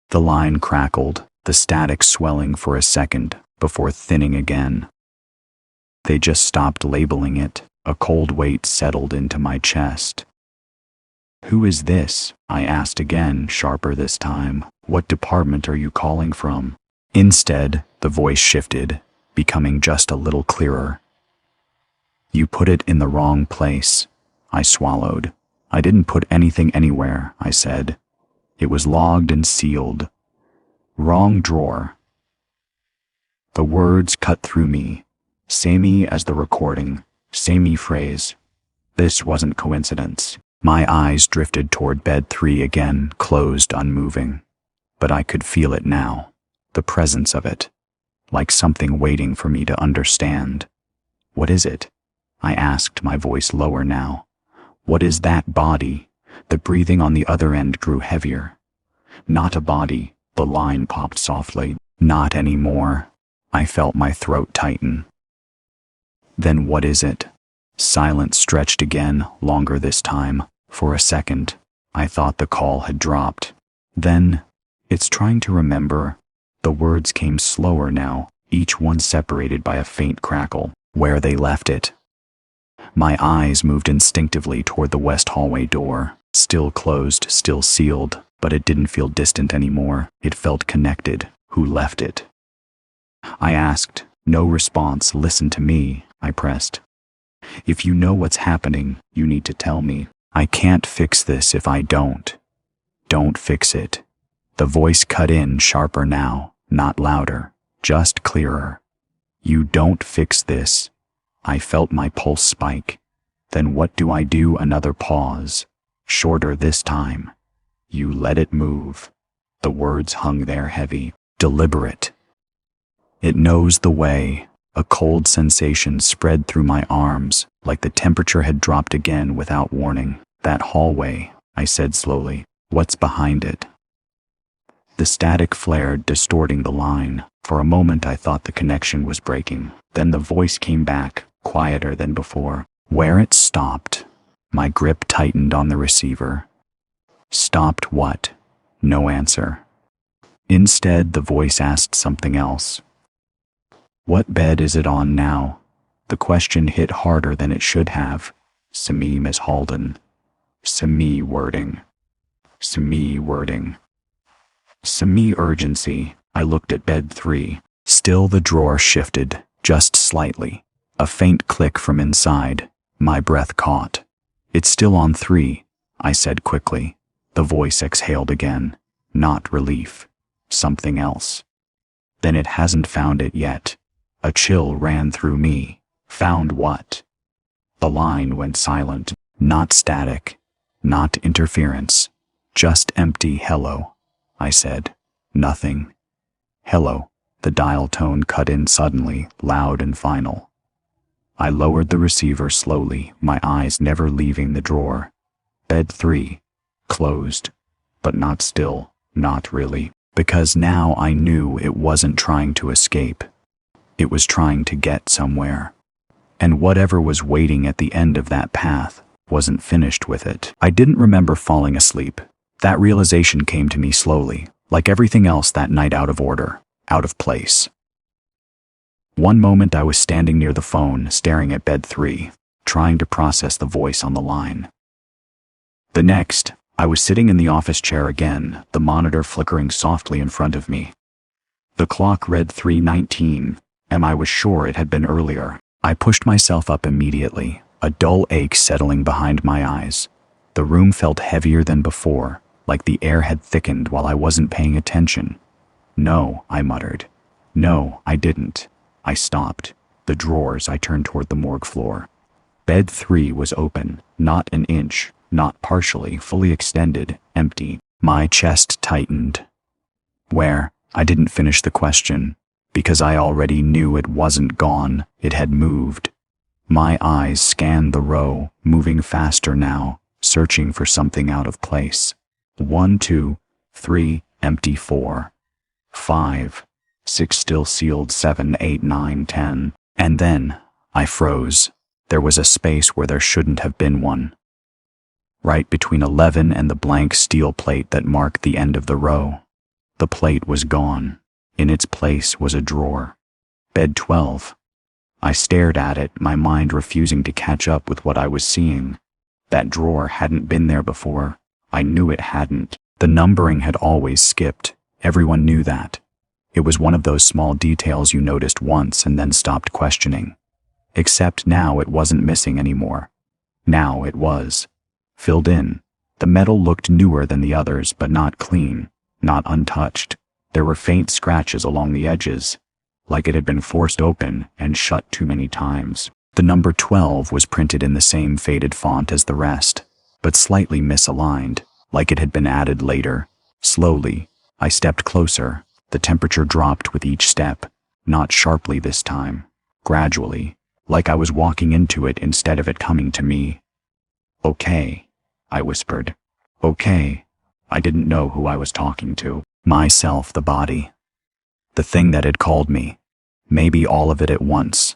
The line crackled, the static swelling for a second before thinning again. They just stopped labeling it. A cold weight settled into my chest. Who is this? I asked again, sharper this time. What department are you calling from? Instead, the voice shifted, becoming just a little clearer. You put it in the wrong place. I swallowed. I didn't put anything anywhere, I said. It was logged and sealed. Wrong drawer. The words cut through me. Samey as the recording. Samey phrase. This wasn't coincidence. My eyes drifted toward bed 3 again, closed, unmoving. But I could feel it now. The presence of it. Like something waiting for me to understand. What is it? I asked, my voice lower now. What is that body? The breathing on the other end grew heavier. Not a body, the line popped softly. Not anymore. I felt my throat tighten. Then what is it? Silence stretched again, longer this time. For a second, I thought the call had dropped. Then, it's trying to remember. The words came slower now, each one separated by a faint crackle. Where they left it. My eyes moved instinctively toward the west hallway door. Still closed, still sealed, but it didn't feel distant anymore. It felt connected. Who left it? I asked. No response. Listen to me, I pressed. If you know what's happening, you need to tell me. I can't fix this if I don't. Don't fix it. The voice cut in sharper now, not louder, just clearer. You don't fix this. I felt my pulse spike. Then what do I do? Another pause. Shorter this time. You let it move. The words hung there heavy, deliberate. It knows the way. A cold sensation spread through my arms, like the temperature had dropped again without warning. That hallway, I said slowly. What's behind it? The static flared, distorting the line. For a moment I thought the connection was breaking. Then the voice came back, quieter than before. Where it stopped. My grip tightened on the receiver. Stopped what? No answer. Instead, the voice asked something else. What bed is it on now? The question hit harder than it should have. Semi, Miss Halden. Semi wording. Semi wording. Semi urgency. I looked at bed 3. Still the drawer shifted, just slightly. A faint click from inside. My breath caught. It's still on 3, I said quickly. The voice exhaled again. Not relief. Something else. Then it hasn't found it yet. A chill ran through me. Found what? The line went silent. Not static. Not interference. Just empty hello. I said. Nothing. Hello. The dial tone cut in suddenly, loud and final. I lowered the receiver slowly, my eyes never leaving the drawer. Bed 3. Closed. But not still, not really. Because now I knew it wasn't trying to escape. It was trying to get somewhere. And whatever was waiting at the end of that path wasn't finished with it. I didn't remember falling asleep. That realization came to me slowly, like everything else that night, out of order, out of place. One moment I was standing near the phone, staring at bed 3, trying to process the voice on the line. The next, I was sitting in the office chair again, the monitor flickering softly in front of me. The clock read 3:19, and I was sure it had been earlier. I pushed myself up immediately, a dull ache settling behind my eyes. The room felt heavier than before, like the air had thickened while I wasn't paying attention. "No," I muttered. "No, I didn't." I stopped. The drawers, I turned toward the morgue floor. Bed 3 was open, not an inch, not partially, fully extended, empty. My chest tightened. Where? I didn't finish the question, because I already knew it wasn't gone, it had moved. My eyes scanned the row, moving faster now, searching for something out of place. 1, 2, 3, empty. 4, 5, 6 still sealed. 7, 8, 9, 10. And then, I froze. There was a space where there shouldn't have been one. Right between 11 and the blank steel plate that marked the end of the row. The plate was gone. In its place was a drawer. Bed 12. I stared at it, my mind refusing to catch up with what I was seeing. That drawer hadn't been there before. I knew it hadn't. The numbering had always skipped. Everyone knew that. It was one of those small details you noticed once and then stopped questioning. Except now it wasn't missing anymore. Now it was. Filled in. The metal looked newer than the others, but not clean, not untouched. There were faint scratches along the edges, like it had been forced open and shut too many times. The number 12 was printed in the same faded font as the rest, but slightly misaligned, like it had been added later. Slowly, I stepped closer. The temperature dropped with each step, not sharply this time, gradually, like I was walking into it instead of it coming to me. "Okay," I whispered. "Okay." I didn't know who I was talking to. Myself, the body. The thing that had called me. Maybe all of it at once.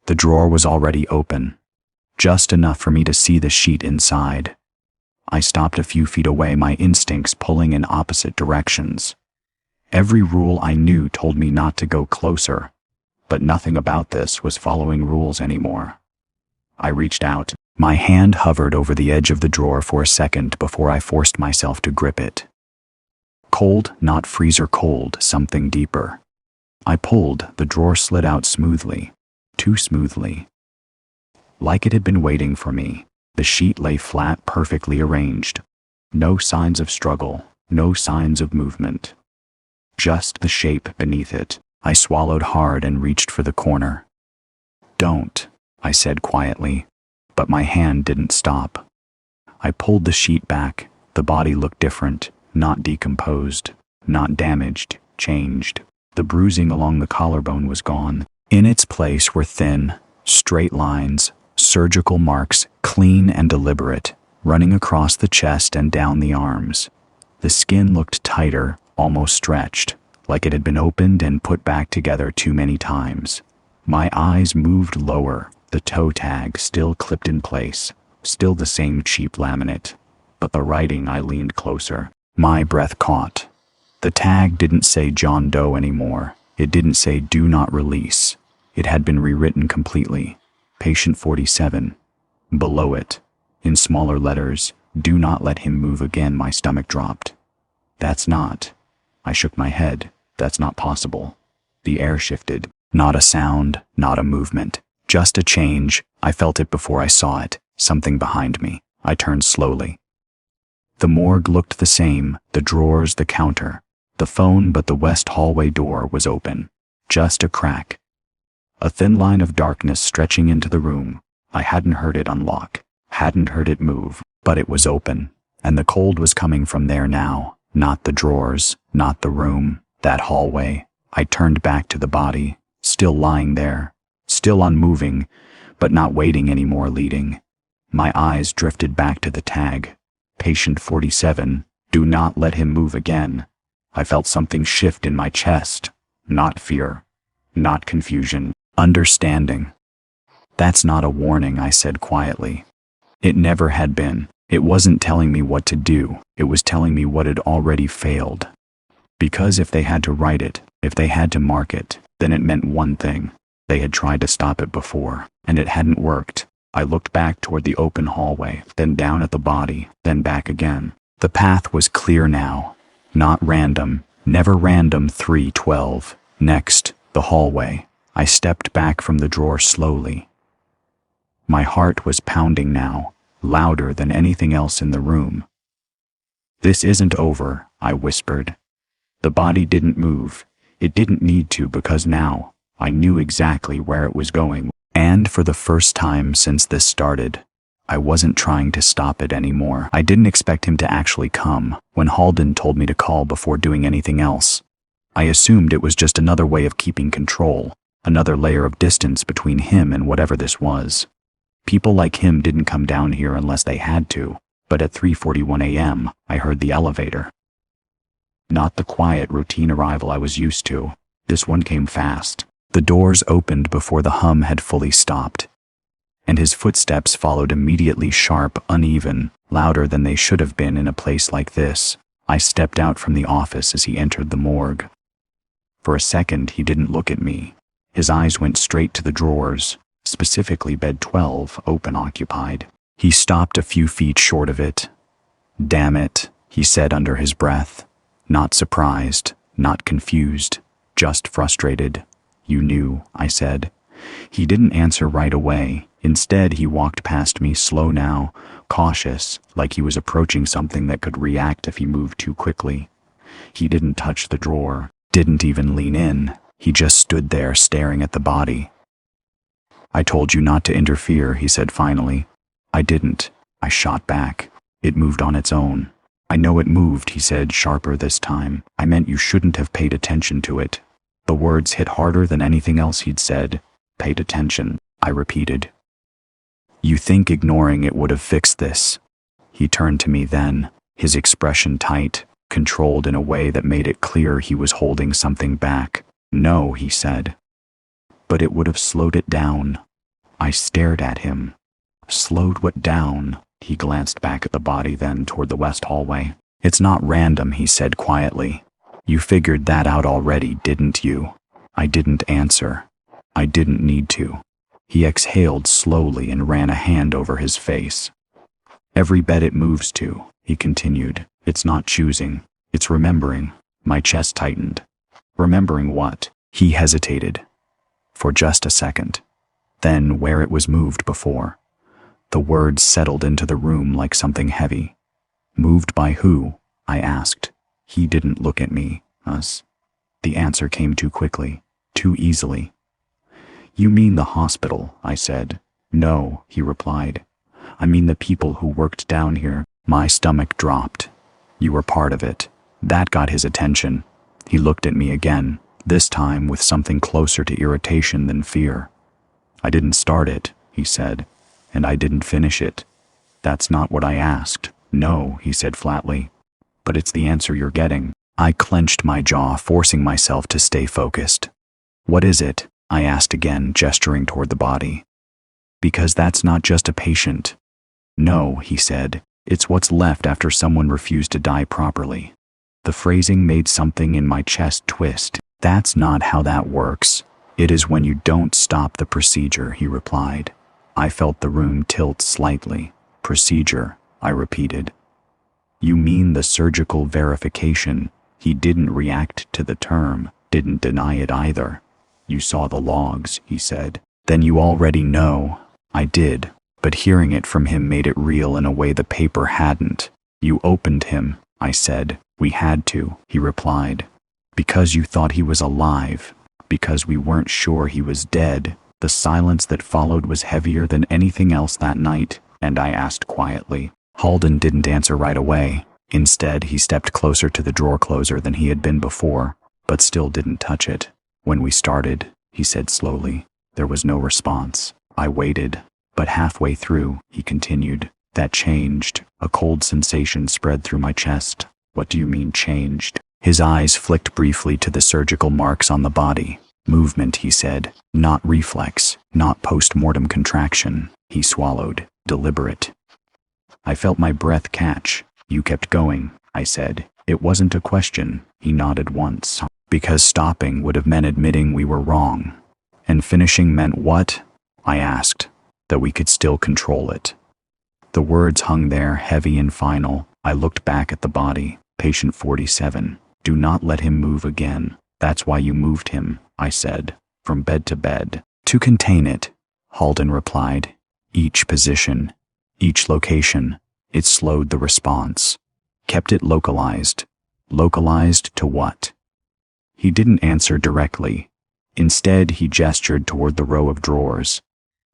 The drawer was already open. Just enough for me to see the sheet inside. I stopped a few feet away, my instincts pulling in opposite directions. Every rule I knew told me not to go closer, but nothing about this was following rules anymore. I reached out. My hand hovered over the edge of the drawer for a second before I forced myself to grip it. Cold, not freezer cold, something deeper. I pulled, the drawer slid out smoothly, too smoothly. Like it had been waiting for me. The sheet lay flat, perfectly arranged. No signs of struggle, no signs of movement. Just the shape beneath it. I swallowed hard and reached for the corner. "Don't," I said quietly, but my hand didn't stop. I pulled the sheet back. The body looked different, not decomposed, not damaged, changed. The bruising along the collarbone was gone. In its place were thin, straight lines, surgical marks, clean and deliberate, running across the chest and down the arms. The skin looked tighter, almost stretched, like it had been opened and put back together too many times. My eyes moved lower, the toe tag still clipped in place, still the same cheap laminate. But the writing, I leaned closer. My breath caught. The tag didn't say John Doe anymore. It didn't say "Do not release." It had been rewritten completely. Patient 47. Below it, in smaller letters, "Do not let him move again." My stomach dropped. That's not. I shook my head. That's not possible. The air shifted. Not a sound, not a movement. Just a change. I felt it before I saw it. Something behind me. I turned slowly. The morgue looked the same, the drawers, the counter, the phone, but the west hallway door was open. Just a crack. A thin line of darkness stretching into the room. I hadn't heard it unlock, hadn't heard it move, but it was open, and the cold was coming from there now. Not the drawers, not the room, that hallway. I turned back to the body, still lying there, still unmoving, but not waiting anymore, leading. My eyes drifted back to the tag. Patient 47, do not let him move again. I felt something shift in my chest. Not fear, not confusion, understanding. That's not a warning, I said quietly. It never had been. It wasn't telling me what to do, it was telling me what had already failed. Because if they had to write it, if they had to mark it, then it meant one thing. They had tried to stop it before, and it hadn't worked. I looked back toward the open hallway, then down at the body, then back again. The path was clear now. Not random, never random. 312. Next, the hallway. I stepped back from the drawer slowly. My heart was pounding now, louder than anything else in the room. This isn't over, I whispered. The body didn't move. It didn't need to, because now I knew exactly where it was going. And for the first time since this started, I wasn't trying to stop it anymore. I didn't expect him to actually come when Halden told me to call before doing anything else. I assumed it was just another way of keeping control, another layer of distance between him and whatever this was. People like him didn't come down here unless they had to, but at 3:41 a.m., I heard the elevator. Not the quiet, routine arrival I was used to. This one came fast. The doors opened before the hum had fully stopped, and his footsteps followed immediately, sharp, uneven, louder than they should have been in a place like this. I stepped out from the office as he entered the morgue. For a second, he didn't look at me. His eyes went straight to the drawers, specifically bed 12, open, occupied. He stopped a few feet short of it. "Damn it," he said under his breath. Not surprised, not confused, just frustrated. "You knew," I said. He didn't answer right away. Instead, he walked past me, slow now, cautious, like he was approaching something that could react if he moved too quickly. He didn't touch the drawer, didn't even lean in. He just stood there staring at the body. "I told you not to interfere," he said finally. "I didn't," I shot back. "It moved on its own." "I know it moved," he said, sharper this time. "I meant you shouldn't have paid attention to it." The words hit harder than anything else he'd said. "Paid attention," I repeated. "You think ignoring it would have fixed this?" He turned to me then, his expression tight, controlled in a way that made it clear he was holding something back. "No," he said. "But it would have slowed it down." I stared at him. "Slowed what down?" He glanced back at the body, then toward the west hallway. "It's not random," he said quietly. "You figured that out already, didn't you?" I didn't answer. I didn't need to. He exhaled slowly and ran a hand over his face. "Every bed it moves to," he continued. "It's not choosing. It's remembering." My chest tightened. "Remembering what?" He hesitated. For just a second. Then where it was moved before. The words settled into the room like something heavy. "Moved by who?" I asked. He didn't look at me. Us. The answer came too quickly, too easily. "You mean the hospital," I said. "No," he replied. "I mean the people who worked down here." My stomach dropped. "You were part of it." That got his attention. He looked at me again, this time with something closer to irritation than fear. "I didn't start it," he said, "and I didn't finish it." "That's not what I asked." "No," he said flatly. "But it's the answer you're getting." I clenched my jaw, forcing myself to stay focused. "What is it?" I asked again, gesturing toward the body. "Because that's not just a patient." "No," he said. "It's what's left after someone refused to die properly." The phrasing made something in my chest twist. "That's not how that works. It is when you don't stop the procedure," he replied. I felt the room tilt slightly. "Procedure," I repeated. "You mean the surgical verification?" He didn't react to the term, didn't deny it either. "You saw the logs," he said. "Then you already know." I did, but hearing it from him made it real in a way the paper hadn't. "You opened him," I said. "We had to," he replied. "Because you thought he was alive. Because we weren't sure he was dead." The silence that followed was heavier than anything else that night, and I asked quietly. Halden didn't answer right away. Instead, he stepped closer to the drawer closer than he had been before. but still didn't touch it. When we started, he said slowly, there was no response. I waited, but halfway through, he continued. That changed. A cold sensation spread through my chest. What do you mean changed? His eyes flicked briefly to the surgical marks on the body. Movement, he said. Not reflex, not post-mortem contraction. He swallowed. Deliberate. I felt my breath catch. You kept going, I said. It wasn't a question. He nodded once. Because stopping would have meant admitting we were wrong. And finishing meant what? I asked. That we could still control it. The words hung there, heavy and final. I looked back at the body. Patient 47. Do not let him move again. That's why you moved him, I said. From bed to bed. To contain it, Halden replied. Each position, each location, it slowed the response. Kept it localized. Localized to what? He didn't answer directly. Instead, he gestured toward the row of drawers.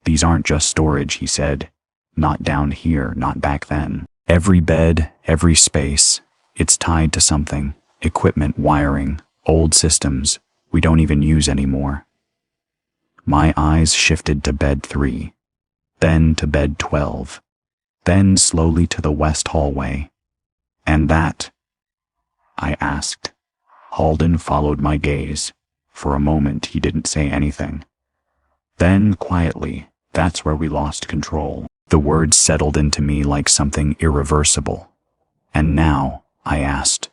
These aren't just storage, he said. Not down here, not back then. Every bed, every space, it's tied to something. Equipment, wiring, old systems we don't even use anymore. My eyes shifted to bed 3, then to bed 12, then slowly to the west hallway. And that? I asked. Halden followed my gaze. For a moment, he didn't say anything. Then, quietly, that's where we lost control. The words settled into me like something irreversible. And now, I asked.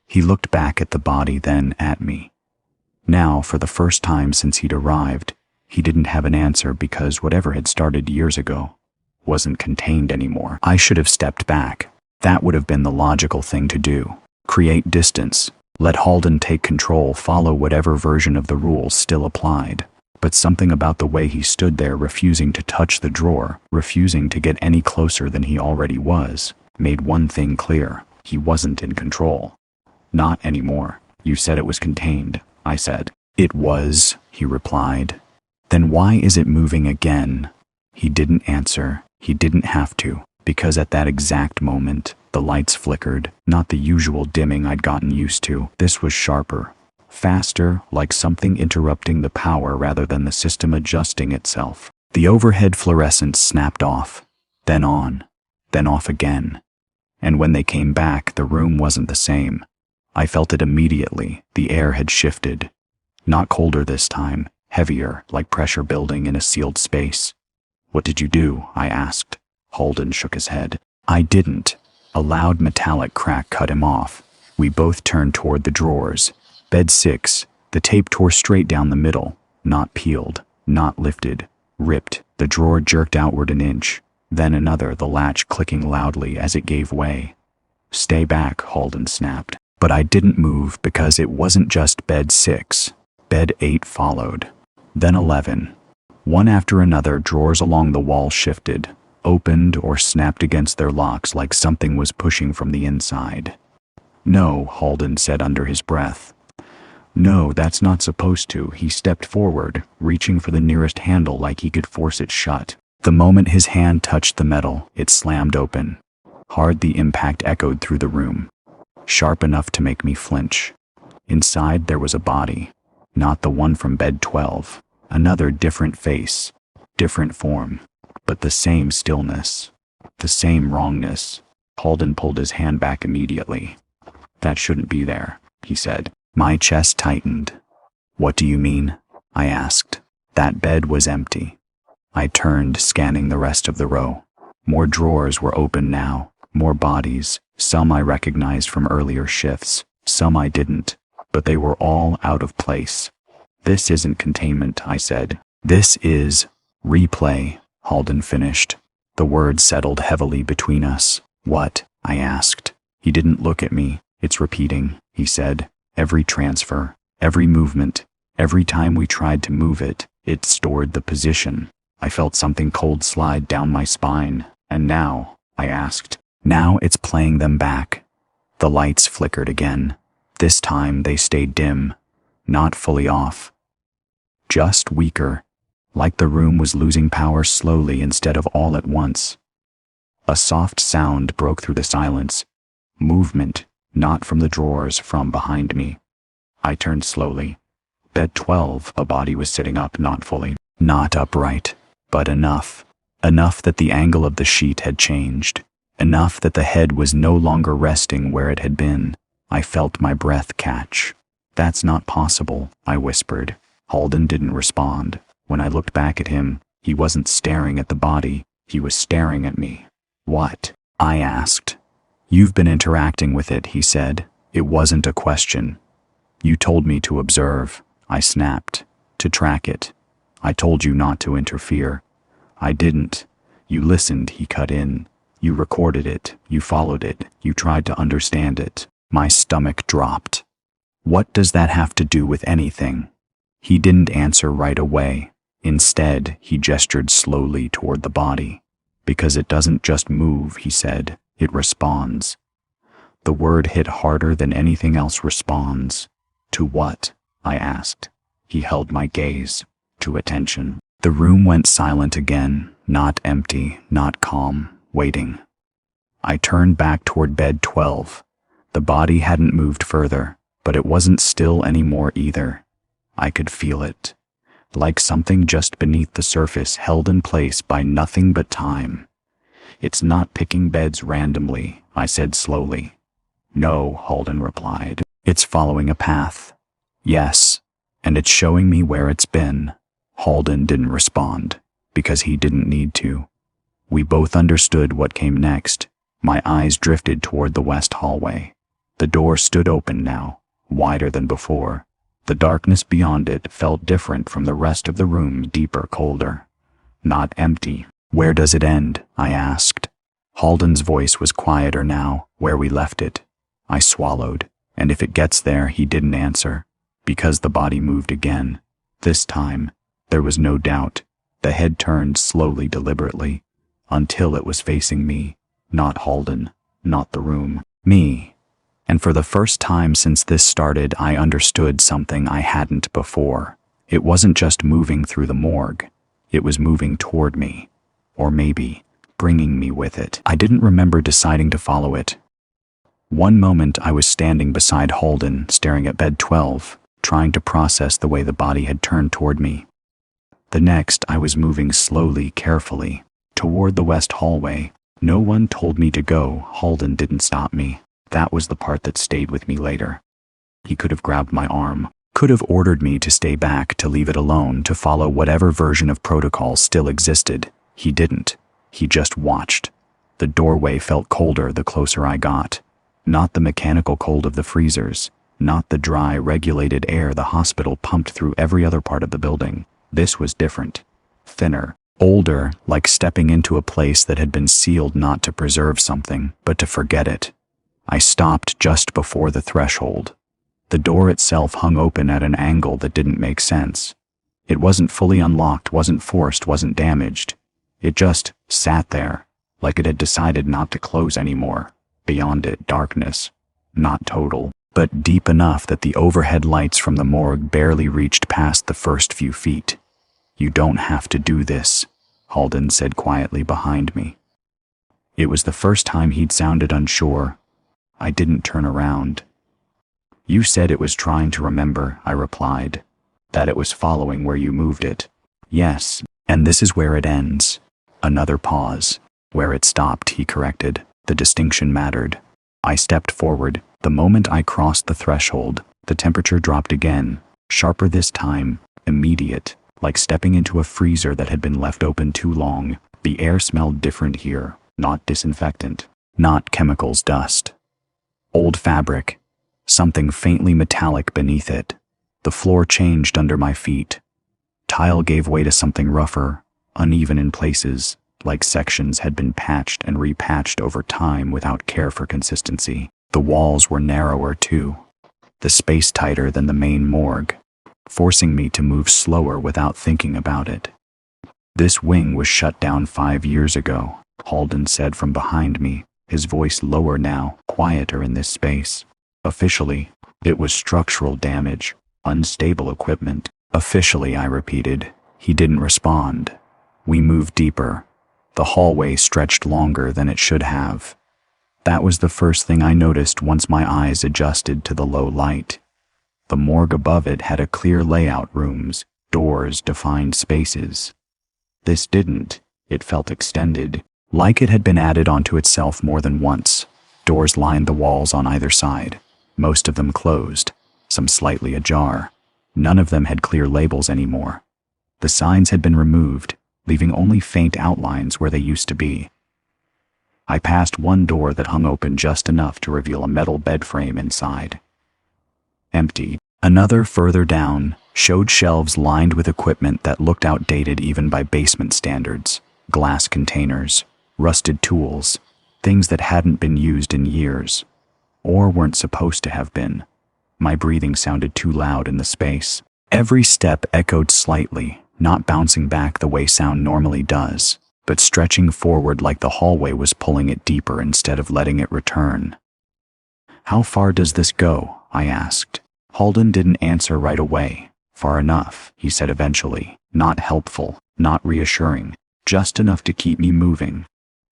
He looked back at the body, then at me. Now, for the first time since he'd arrived, he didn't have an answer because whatever had started years ago wasn't contained anymore. I should have stepped back. That would have been the logical thing to do. Create distance. Let Halden take control, follow whatever version of the rules still applied. But something about the way he stood there, refusing to touch the drawer, refusing to get any closer than he already was, made one thing clear. He wasn't in control. Not anymore. You said it was contained, I said. It was, he replied. Then why is it moving again? He didn't answer. He didn't have to, because at that exact moment, the lights flickered, not the usual dimming I'd gotten used to. This was sharper, faster, like something interrupting the power rather than the system adjusting itself. The overhead fluorescence snapped off, then on, then off again. And when they came back, the room wasn't the same. I felt it immediately. The air had shifted. Not colder this time, heavier, like pressure building in a sealed space. What did you do? I asked. Halden shook his head. I didn't. A loud metallic crack cut him off. We both turned toward the drawers. Bed 6. The tape tore straight down the middle. Not peeled. Not lifted. Ripped. The drawer jerked outward an inch. Then another, the latch clicking loudly as it gave way. Stay back, Halden snapped. But I didn't move because it wasn't just bed 6. Bed 8 followed. Then 11. One after another, drawers along the wall shifted, opened or snapped against their locks like something was pushing from the inside. No, Halden said under his breath. No, that's not supposed to. He stepped forward, reaching for the nearest handle like he could force it shut. The moment his hand touched the metal, it slammed open. Hard, the impact echoed through the room, sharp enough to make me flinch. Inside there was a body, not the one from bed 12. Another different face, different form, but the same stillness, the same wrongness. Halden pulled his hand back immediately. That shouldn't be there, he said. My chest tightened. What do you mean? I asked. That bed was empty. I turned, scanning the rest of the row. More drawers were open now, more bodies, some I recognized from earlier shifts, some I didn't, but they were all out of place. This isn't containment, I said. This is replay, Halden finished. The words settled heavily between us. What? I asked. He didn't look at me. It's repeating, he said. Every transfer, every movement, every time we tried to move it, it stored the position. I felt something cold slide down my spine. And now, I asked. Now it's playing them back. The lights flickered again. This time they stayed dim, not fully off. Just weaker, like the room was losing power slowly instead of all at once. A soft sound broke through the silence. Movement, not from the drawers, from behind me. I turned slowly. Bed 12, a body was sitting up, not fully, not upright, but enough. Enough that the angle of the sheet had changed. Enough that the head was no longer resting where it had been. I felt my breath catch. "That's not possible," I whispered. Holden didn't respond. When I looked back at him, he wasn't staring at the body, he was staring at me. "What?" I asked. "You've been interacting with it," he said. It wasn't a question. "You told me to observe," I snapped. "To track it. I told you not to interfere." "I didn't. You listened," he cut in. "You recorded it, you followed it, you tried to understand it." My stomach dropped. "What does that have to do with anything?" He didn't answer right away. Instead, he gestured slowly toward the body. "Because it doesn't just move," he said, "it responds." The word hit harder than anything else. Responds. "To what?" I asked. He held my gaze. "To attention." The room went silent again, not empty, not calm, waiting. I turned back toward bed 12. The body hadn't moved further, but it wasn't still anymore either. I could feel it. Like something just beneath the surface, held in place by nothing but time. "It's not picking beds randomly," I said slowly. "No," Holden replied. "It's following a path." "Yes, and it's showing me where it's been." Holden didn't respond, because he didn't need to. We both understood what came next. My eyes drifted toward the west hallway. The door stood open now, wider than before. The darkness beyond it felt different from the rest of the room, deeper, colder. Not empty. "Where does it end?" I asked. Holden's voice was quieter now, where we left it. I swallowed, and if it gets there, he didn't answer, because the body moved again. This time, there was no doubt. The head turned slowly, deliberately, until it was facing me. Not Holden, not the room, me. And for the first time since this started, I understood something I hadn't before. It wasn't just moving through the morgue. It was moving toward me. Or maybe bringing me with it. I didn't remember deciding to follow it. One moment I was standing beside Holden, staring at bed 12, trying to process the way the body had turned toward me. The next, I was moving slowly, carefully, toward the west hallway. No one told me to go. Holden didn't stop me. That was the part that stayed with me later. He could have grabbed my arm, could have ordered me to stay back, to leave it alone, to follow whatever version of protocol still existed. He didn't. He just watched. The doorway felt colder the closer I got. Not the mechanical cold of the freezers, not the dry, regulated air the hospital pumped through every other part of the building. This was different. Thinner, older, like stepping into a place that had been sealed not to preserve something, but to forget it. I stopped just before the threshold. The door itself hung open at an angle that didn't make sense. It wasn't fully unlocked, wasn't forced, wasn't damaged. It just sat there, like it had decided not to close anymore. Beyond it, darkness. Not total, but deep enough that the overhead lights from the morgue barely reached past the first few feet. "You don't have to do this," Holden said quietly behind me. It was the first time he'd sounded unsure. I didn't turn around. "You said it was trying to remember," I replied. "That it was following where you moved it." "Yes, and this is where it ends." Another pause. "Where it stopped," he corrected. The distinction mattered. I stepped forward. The moment I crossed the threshold, the temperature dropped again, sharper this time, immediate, like stepping into a freezer that had been left open too long. The air smelled different here, not disinfectant, not chemicals, dust. Old fabric, something faintly metallic beneath it. The floor changed under my feet. Tile gave way to something rougher, uneven in places, like sections had been patched and repatched over time without care for consistency. The walls were narrower too, the space tighter than the main morgue, forcing me to move slower without thinking about it. "This wing was shut down 5 years ago," Holden said from behind me, his voice lower now, quieter in this space. "Officially, it was structural damage, unstable equipment." "Officially," I repeated. He didn't respond. We moved deeper. The hallway stretched longer than it should have. That was the first thing I noticed once my eyes adjusted to the low light. The morgue above it had a clear layout: rooms, doors, defined spaces. This didn't. It felt extended, like it had been added onto itself more than once. Doors lined the walls on either side, most of them closed, some slightly ajar. None of them had clear labels anymore. The signs had been removed, leaving only faint outlines where they used to be. I passed one door that hung open just enough to reveal a metal bed frame inside. Empty. Another further down showed shelves lined with equipment that looked outdated even by basement standards. Glass containers, rusted tools, things that hadn't been used in years, or weren't supposed to have been. My breathing sounded too loud in the space. Every step echoed slightly, not bouncing back the way sound normally does, but stretching forward like the hallway was pulling it deeper instead of letting it return. "How far does this go?" I asked. Halden didn't answer right away. "Far enough," he said eventually. Not helpful, not reassuring, just enough to keep me moving.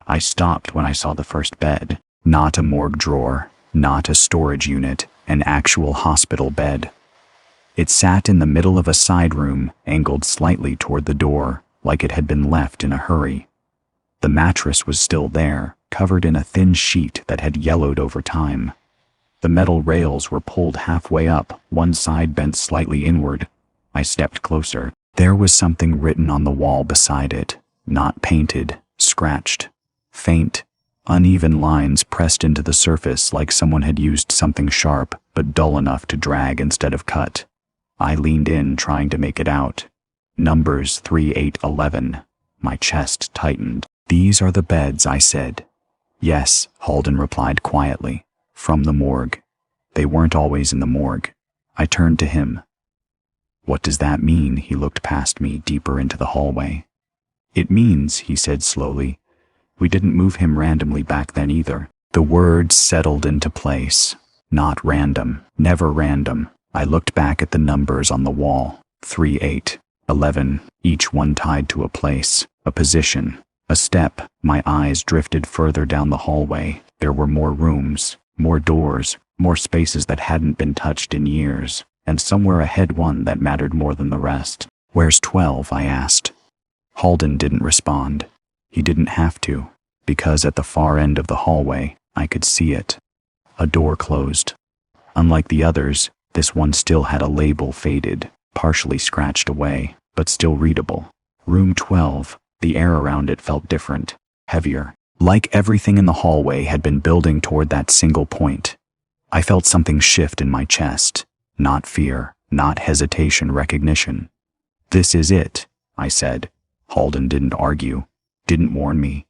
I stopped when I saw the first bed. Not a morgue drawer, not a storage unit, an actual hospital bed. It sat in the middle of a side room, angled slightly toward the door, like it had been left in a hurry. The mattress was still there, covered in a thin sheet that had yellowed over time. The metal rails were pulled halfway up, one side bent slightly inward. I stepped closer. There was something written on the wall beside it, not painted, scratched, faint, uneven lines pressed into the surface like someone had used something sharp but dull enough to drag instead of cut. I leaned in, trying to make it out. Numbers 3811. My chest tightened. "These are the beds," I said. "Yes," Halden replied quietly. "From the morgue." They weren't always in the morgue. I turned to him. "What does that mean?" He looked past me, deeper into the hallway. "It means," he said slowly, "we didn't move him randomly back then either." The words settled into place. Not random, never random. I looked back at the numbers on the wall. 3811, each one tied to a place, a position, a step. My eyes drifted further down the hallway. There were more rooms, more doors, more spaces that hadn't been touched in years, and somewhere ahead one that mattered more than the rest. "Where's 12?" I asked. Halden didn't respond. He didn't have to, because at the far end of the hallway, I could see it. A door closed. Unlike the others, this one still had a label faded, partially scratched away, but still readable. Room 12. The air around it felt different, heavier. Like everything in the hallway had been building toward that single point. I felt something shift in my chest. Not fear, not hesitation, recognition. "This is it," I said. Halden didn't argue, didn't warn me,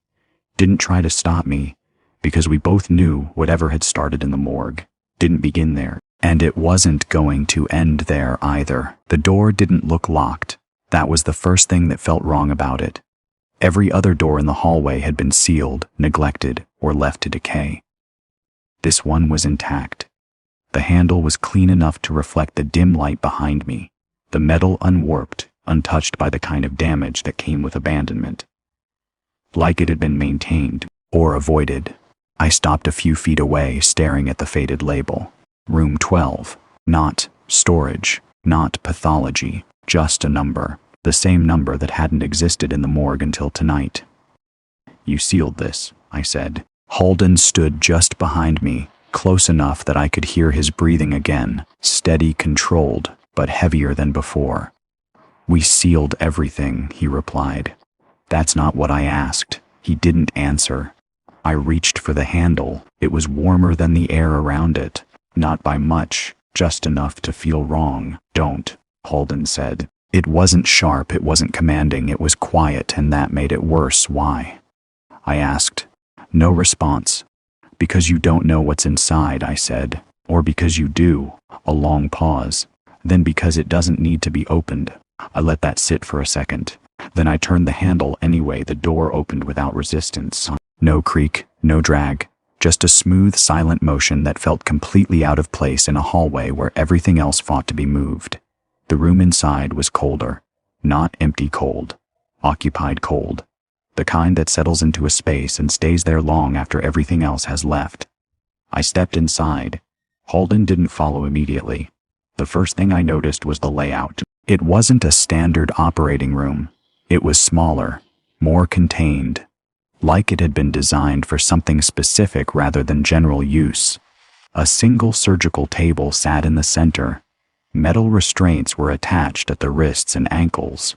didn't try to stop me, because we both knew whatever had started in the morgue didn't begin there, and it wasn't going to end there either. The door didn't look locked. That was the first thing that felt wrong about it. Every other door in the hallway had been sealed, neglected, or left to decay. This one was intact. The handle was clean enough to reflect the dim light behind me, the metal unwarped, untouched by the kind of damage that came with abandonment. Like it had been maintained, or avoided. I stopped a few feet away, staring at the faded label. Room 12. Not storage, not pathology, just a number. The same number that hadn't existed in the morgue until tonight. "You sealed this," I said. Halden stood just behind me, close enough that I could hear his breathing again, steady, controlled, but heavier than before. "We sealed everything," he replied. "That's not what I asked." He didn't answer. I reached for the handle. It was warmer than the air around it. Not by much, just enough to feel wrong. "Don't," Halden said. It wasn't sharp, it wasn't commanding, it was quiet, and that made it worse. "Why?" I asked. No response. "Because you don't know what's inside," I said. "Or because you do." A long pause. "Then because it doesn't need to be opened." I let that sit for a second. Then I turned the handle anyway. The door opened without resistance. No creak, no drag. Just a smooth, silent motion that felt completely out of place in a hallway where everything else fought to be moved. The room inside was colder. Not empty cold. Occupied cold. The kind that settles into a space and stays there long after everything else has left. I stepped inside. Halden didn't follow immediately. The first thing I noticed was the layout. It wasn't a standard operating room. It was smaller, more contained, like it had been designed for something specific rather than general use. A single surgical table sat in the center. Metal restraints were attached at the wrists and ankles,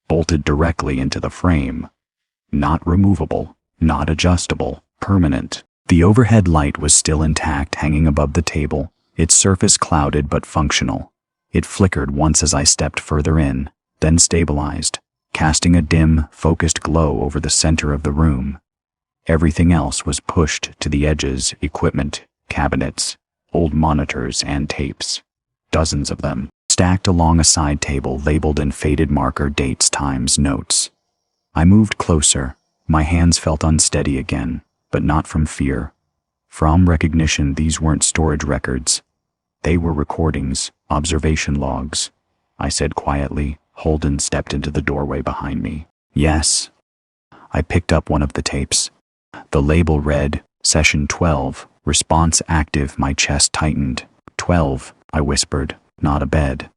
bolted directly into the frame. Not removable, not adjustable, permanent. The overhead light was still intact, hanging above the table, its surface clouded but functional. It flickered once as I stepped further in, then stabilized, casting a dim, focused glow over the center of the room. Everything else was pushed to the edges: equipment, cabinets, old monitors, and tapes. Dozens of them, stacked along a side table labeled in faded marker dates, times, notes. I moved closer. My hands felt unsteady again, but not from fear. From recognition. These weren't storage records. They were recordings, observation logs. I said quietly. Holden stepped into the doorway behind me. Yes. I picked up one of the tapes. The label read, Session 12, response active. My chest tightened. 12, I whispered, not a bed.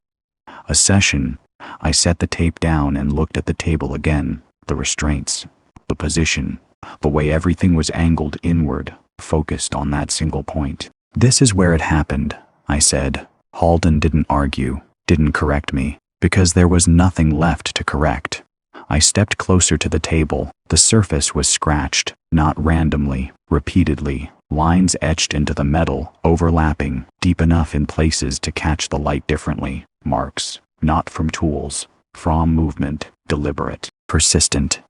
A session. I set the tape down and looked at the table again. The restraints, the position, the way everything was angled inward, focused on that single point. This is where it happened, I said. Holden didn't argue, didn't correct me, because there was nothing left to correct. I stepped closer to the table. The surface was scratched, not randomly, repeatedly. Lines etched into the metal, overlapping, deep enough in places to catch the light differently. Marks, not from tools, from movement, deliberate, persistent.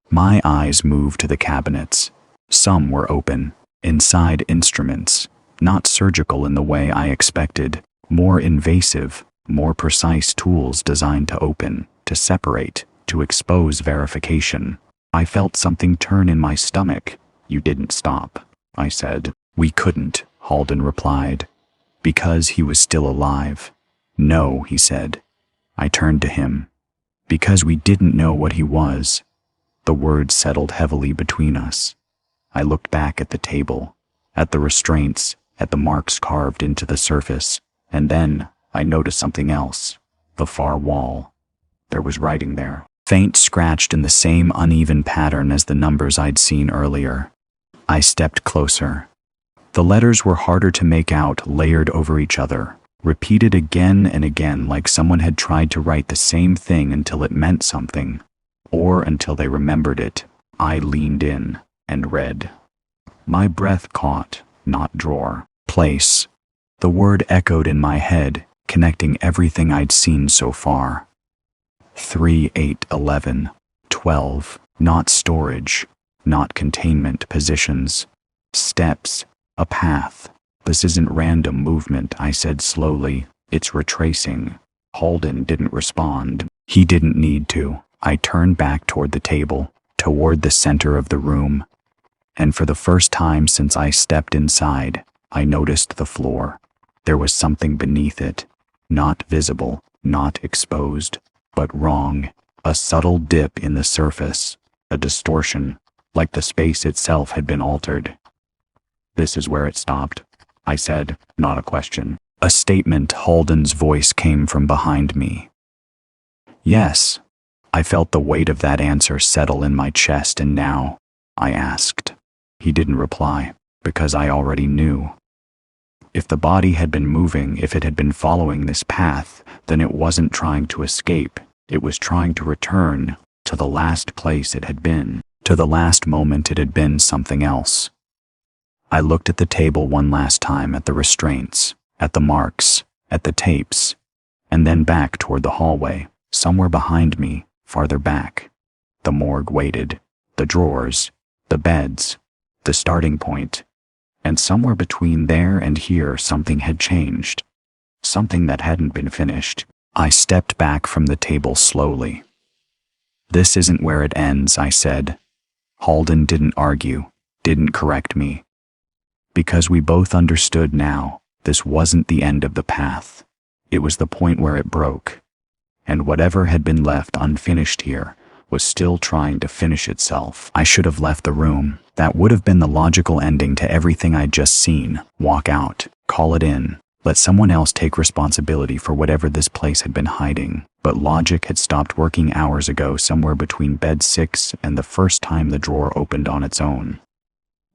My eyes moved to the cabinets. Some were open, inside instruments, not surgical in the way I expected, more invasive, more precise tools designed to open, to separate, to expose verification. I felt something turn in my stomach. You didn't stop, I said. We couldn't, Holden replied. Because he was still alive. No, he said. I turned to him. Because we didn't know what he was. The words settled heavily between us. I looked back at the table, at the restraints, at the marks carved into the surface, and then I noticed something else. The far wall. There was writing there, faint, scratched in the same uneven pattern as the numbers I'd seen earlier. I stepped closer. The letters were harder to make out, layered over each other, repeated again and again, like someone had tried to write the same thing until it meant something, or until they remembered it. I leaned in and read. My breath caught, not drawer, place. The word echoed in my head, connecting everything I'd seen so far. 3, 8, 11, 12, not storage, not containment positions. Steps, a path. This isn't random movement, I said slowly. It's retracing. Holden didn't respond. He didn't need to. I turned back toward the table, toward the center of the room. And for the first time since I stepped inside, I noticed the floor. There was something beneath it. Not visible, not exposed, but wrong. A subtle dip in the surface. A distortion, like the space itself had been altered. This is where it stopped, I said, not a question. A statement. Holden's voice came from behind me. Yes. I felt the weight of that answer settle in my chest. And now? I asked. He didn't reply, because I already knew. If the body had been moving, if it had been following this path, then it wasn't trying to escape. It was trying to return to the last place it had been, to the last moment it had been something else. I looked at the table one last time, at the restraints, at the marks, at the tapes, and then back toward the hallway, somewhere behind me, farther back. The morgue waited, the drawers, the beds, the starting point. And somewhere between there and here something had changed. Something that hadn't been finished. I stepped back from the table slowly. This isn't where it ends, I said. Holden didn't argue, didn't correct me. Because we both understood now, this wasn't the end of the path. It was the point where it broke. And whatever had been left unfinished here was still trying to finish itself. I should have left the room. That would have been the logical ending to everything I'd just seen. Walk out, call it in, Let someone else take responsibility for whatever this place had been hiding. But logic had stopped working hours ago, somewhere between bed 6 and the first time the drawer opened on its own.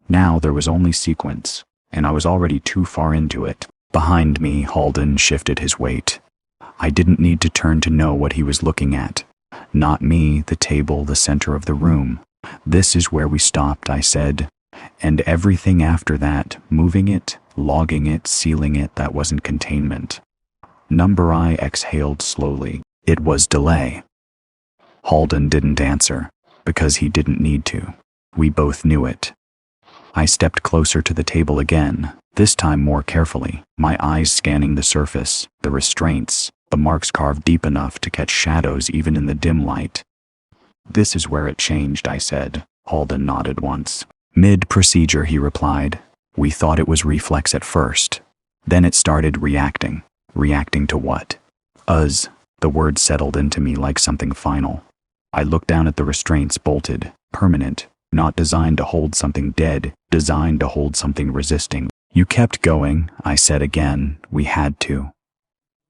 Now there was only sequence, and I was already too far into it. Behind me, Halden shifted his weight. I didn't need to turn to know what he was looking at. Not me, the table, the center of the room. This is where we stopped, I said. And everything after that, moving it, logging it, sealing it, that wasn't containment. Number I exhaled slowly. It was delay. Halden didn't answer, because he didn't need to. We both knew it. I stepped closer to the table again, this time more carefully, my eyes scanning the surface, the restraints, the marks carved deep enough to catch shadows even in the dim light. This is where it changed, I said. Halden nodded once. Mid-procedure, he replied. We thought it was reflex at first. Then it started reacting. Reacting to what? The word settled into me like something final. I looked down at the restraints, bolted, permanent, not designed to hold something dead, designed to hold something resisting. You kept going, I said again. We had to.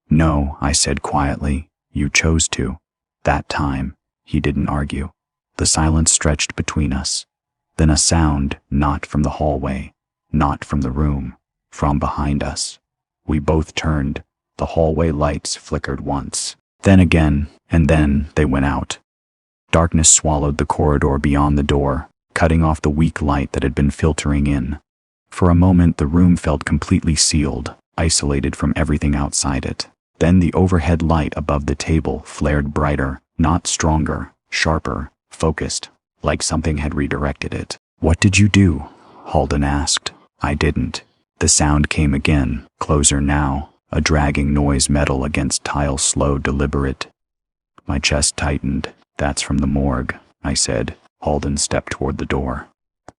No, I said quietly. You chose to. That time. He didn't argue. The silence stretched between us. Then a sound, not from the hallway, not from the room, from behind us. We both turned. The hallway lights flickered once. Then again, and then they went out. Darkness swallowed the corridor beyond the door, cutting off the weak light that had been filtering in. For a moment the room felt completely sealed, isolated from everything outside it. Then the overhead light above the table flared brighter, not stronger, sharper, focused, like something had redirected it. What did you do? Halden asked. I didn't. The sound came again, closer now, a dragging noise, metal against tile, slow, deliberate. My chest tightened. That's from the morgue, I said. Halden stepped toward the door.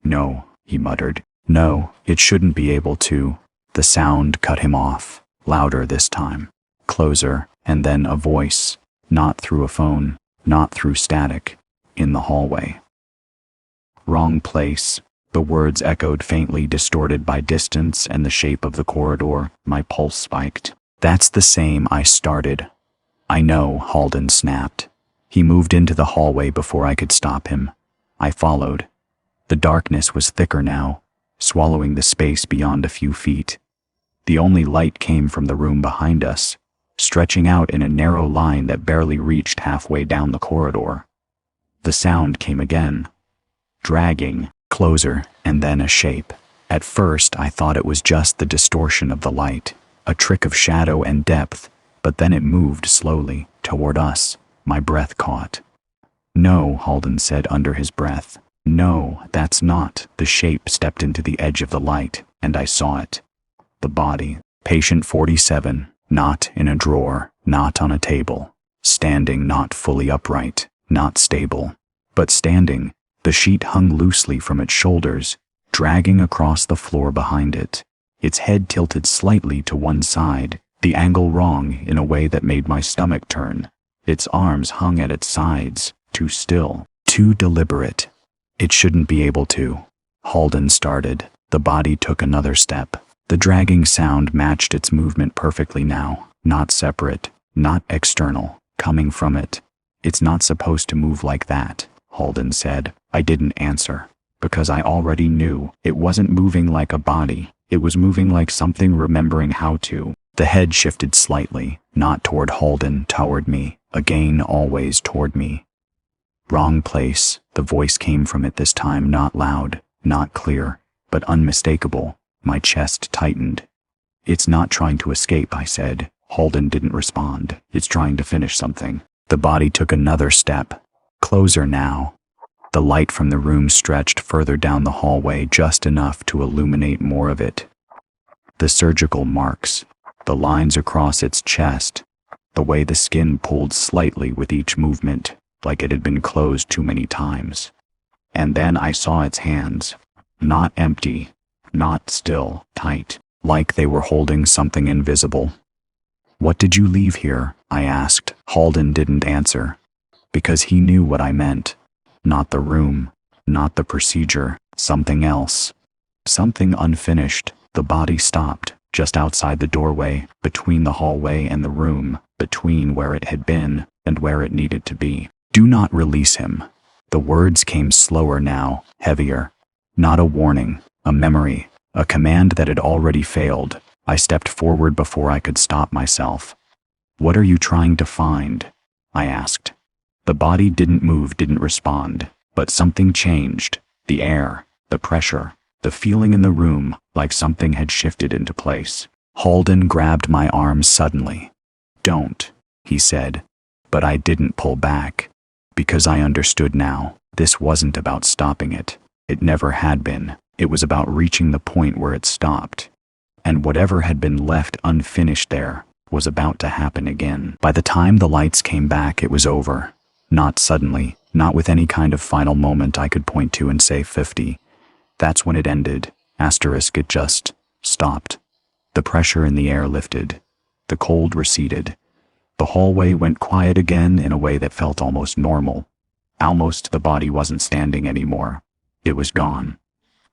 No, he muttered. No, it shouldn't be able to. The sound cut him off, louder this time, closer, and then a voice, not through a phone, not through static, in the hallway. Wrong place. The words echoed faintly, distorted by distance and the shape of the corridor. My pulse spiked. That's the same I started. I know, Halden snapped. He moved into the hallway before I could stop him. I followed. The darkness was thicker now, swallowing the space beyond a few feet. The only light came from the room behind us, stretching out in a narrow line that barely reached halfway down the corridor. The sound came again, dragging, closer, and then a shape. At first, I thought it was just the distortion of the light, a trick of shadow and depth, but then it moved slowly, toward us. My breath caught. No, Halden said under his breath. No, that's not. The shape stepped into the edge of the light, and I saw it. The body, patient 47, not in a drawer, not on a table, standing, not fully upright, not stable, but standing. The sheet hung loosely from its shoulders, dragging across the floor behind it. Its head tilted slightly to one side, the angle wrong in a way that made my stomach turn. Its arms hung at its sides, too still, too deliberate. It shouldn't be able to. Halden started. The body took another step. The dragging sound matched its movement perfectly now, not separate, not external, coming from it. It's not supposed to move like that, Halden said. I didn't answer, because I already knew. It wasn't moving like a body. It was moving like something remembering how to. The head shifted slightly, not toward Halden, toward me, again always toward me. Wrong place. The voice came from it this time, not loud, not clear, but unmistakable. My chest tightened. It's not trying to escape, I said. Halden didn't respond. It's trying to finish something. The body took another step. Closer now. The light from the room stretched further down the hallway, just enough to illuminate more of it. The surgical marks, the lines across its chest, the way the skin pulled slightly with each movement, like it had been closed too many times. And then I saw its hands, not empty, not still, tight, like they were holding something invisible. What did you leave here? I asked. Halden didn't answer, because he knew what I meant. Not the room, not the procedure, something else. Something unfinished. The body stopped, just outside the doorway, between the hallway and the room, between where it had been and where it needed to be. Do not release him. The words came slower now, heavier. Not a warning, a memory, a command that had already failed. I stepped forward before I could stop myself. What are you trying to find? I asked. The body didn't move, didn't respond, but something changed. The air, the pressure, the feeling in the room, like something had shifted into place. Halden grabbed my arm suddenly. Don't, he said, but I didn't pull back, because I understood now. This wasn't about stopping it. It never had been. It was about reaching the point where it stopped. And whatever had been left unfinished there was about to happen again. By the time the lights came back, it was over. Not suddenly, not with any kind of final moment I could point to and say 50. That's when it ended. It just stopped. The pressure in the air lifted. The cold receded. The hallway went quiet again in a way that felt almost normal. Almost the body wasn't standing anymore. It was gone.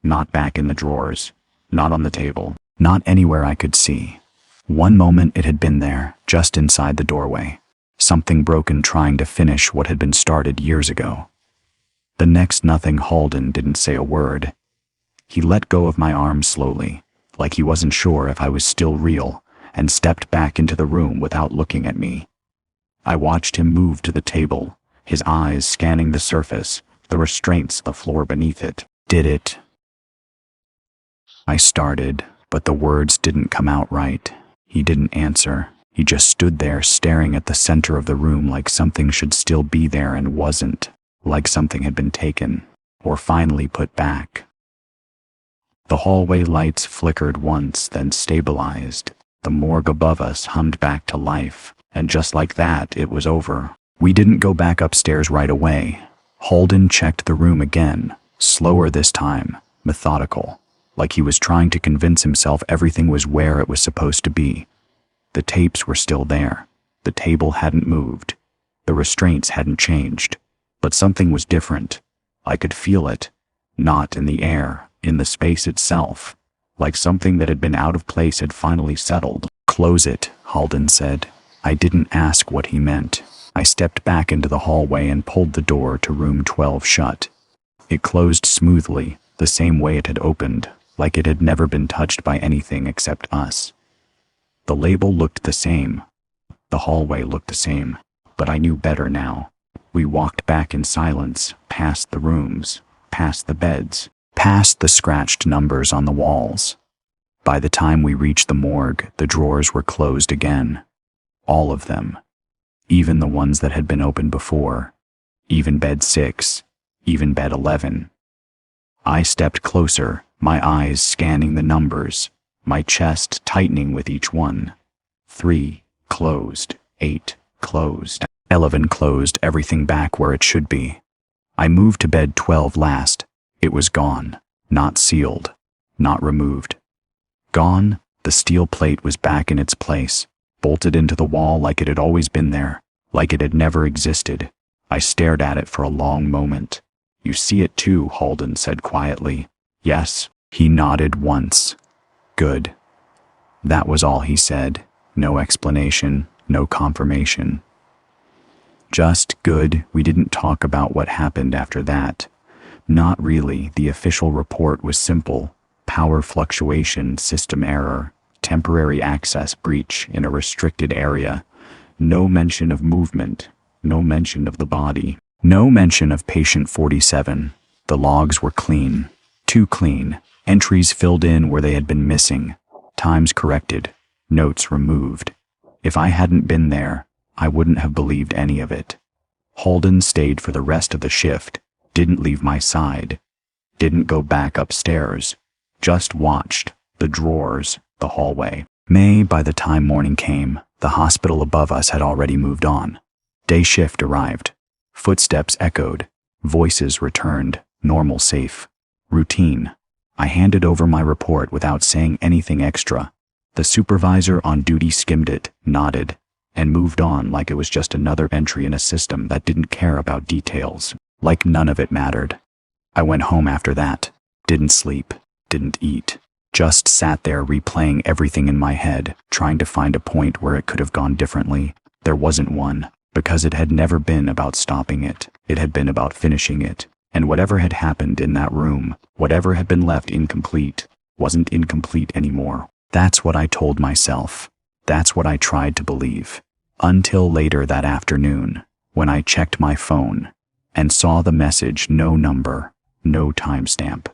Not back in the drawers. Not on the table. Not anywhere I could see. One moment it had been there, just inside the doorway. Something broken trying to finish what had been started years ago. The next nothing. Halden didn't say a word. He let go of my arm slowly, like he wasn't sure if I was still real, and stepped back into the room without looking at me. I watched him move to the table, his eyes scanning the surface, the restraints, the floor beneath it. Did it? I started, but the words didn't come out right. He didn't answer. He just stood there staring at the center of the room like something should still be there and wasn't, like something had been taken, or finally put back. The hallway lights flickered once, then stabilized. The morgue above us hummed back to life, and just like that, it was over. We didn't go back upstairs right away. Halden checked the room again, slower this time, methodical, like he was trying to convince himself everything was where it was supposed to be. The tapes were still there. The table hadn't moved. The restraints hadn't changed. But something was different. I could feel it. Not in the air, in the space itself. Like something that had been out of place had finally settled. Close it, Halden said. I didn't ask what he meant. I stepped back into the hallway and pulled the door to room 12 shut. It closed smoothly, the same way it had opened, like it had never been touched by anything except us. The label looked the same. The hallway looked the same, but I knew better now. We walked back in silence, past the rooms, past the beds, past the scratched numbers on the walls. By the time we reached the morgue, the drawers were closed again. All of them. Even the ones that had been opened before. Even bed 6. Even bed 11. I stepped closer, my eyes scanning the numbers, my chest tightening with each one. 3, closed. 8, closed. 11 closed, everything back where it should be. I moved to bed 12 last. It was gone. Not sealed. Not removed. Gone, the steel plate was back in its place, bolted into the wall like it had always been there, like it had never existed. I stared at it for a long moment. You see it too, Halden said quietly. Yes. He nodded once. Good. That was all he said. No explanation, no confirmation. Just good. We didn't talk about what happened after that. Not really. The official report was simple. Power fluctuation, system error, temporary access breach in a restricted area. No mention of movement. No mention of the body. No mention of patient 47. The logs were clean. Too clean. Entries filled in where they had been missing. Times corrected. Notes removed. If I hadn't been there, I wouldn't have believed any of it. Halden stayed for the rest of the shift. Didn't leave my side. Didn't go back upstairs. Just watched. The drawers. The hallway. By the time morning came, the hospital above us had already moved on. Day shift arrived. Footsteps echoed. Voices returned. Normal safe. Routine. I handed over my report without saying anything extra. The supervisor on duty skimmed it, nodded, and moved on like it was just another entry in a system that didn't care about details, like none of it mattered. I went home after that. Didn't sleep. Didn't eat. Just sat there replaying everything in my head, trying to find a point where it could have gone differently. There wasn't one, because it had never been about stopping it. It had been about finishing it. And whatever had happened in that room, whatever had been left incomplete, wasn't incomplete anymore. That's what I told myself. That's what I tried to believe. Until later that afternoon, when I checked my phone and saw the message, no number, no timestamp.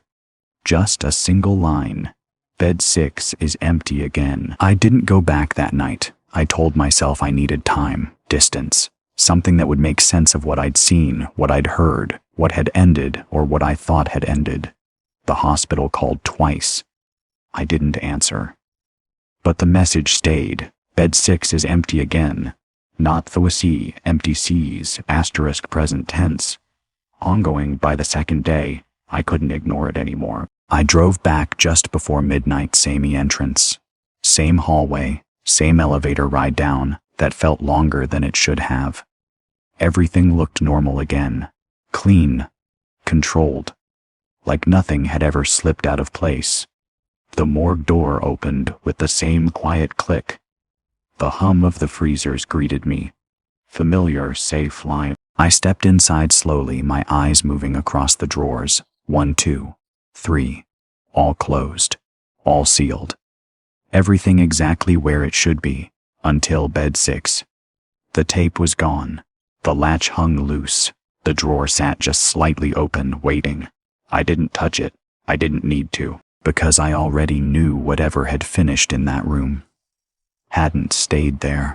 Just a single line. Bed 6 is empty again. I didn't go back that night. I told myself I needed time, distance, something that would make sense of what I'd seen, what I'd heard, what had ended, or what I thought had ended. The hospital called twice. I didn't answer. But the message stayed. Bed 6 is empty again. Not the C, empty C's, asterisk present tense. Ongoing by the second day, I couldn't ignore it anymore. I drove back just before midnight, same entrance. Same hallway, same elevator ride down that felt longer than it should have. Everything looked normal again. Clean. Controlled. Like nothing had ever slipped out of place. The morgue door opened with the same quiet click. The hum of the freezers greeted me. Familiar, safe line. I stepped inside slowly, my eyes moving across the drawers. 1, 2, 3. All closed. All sealed. Everything exactly where it should be, until bed 6. The tape was gone. The latch hung loose. The drawer sat just slightly open, waiting. I didn't touch it. I didn't need to, because I already knew whatever had finished in that room hadn't stayed there.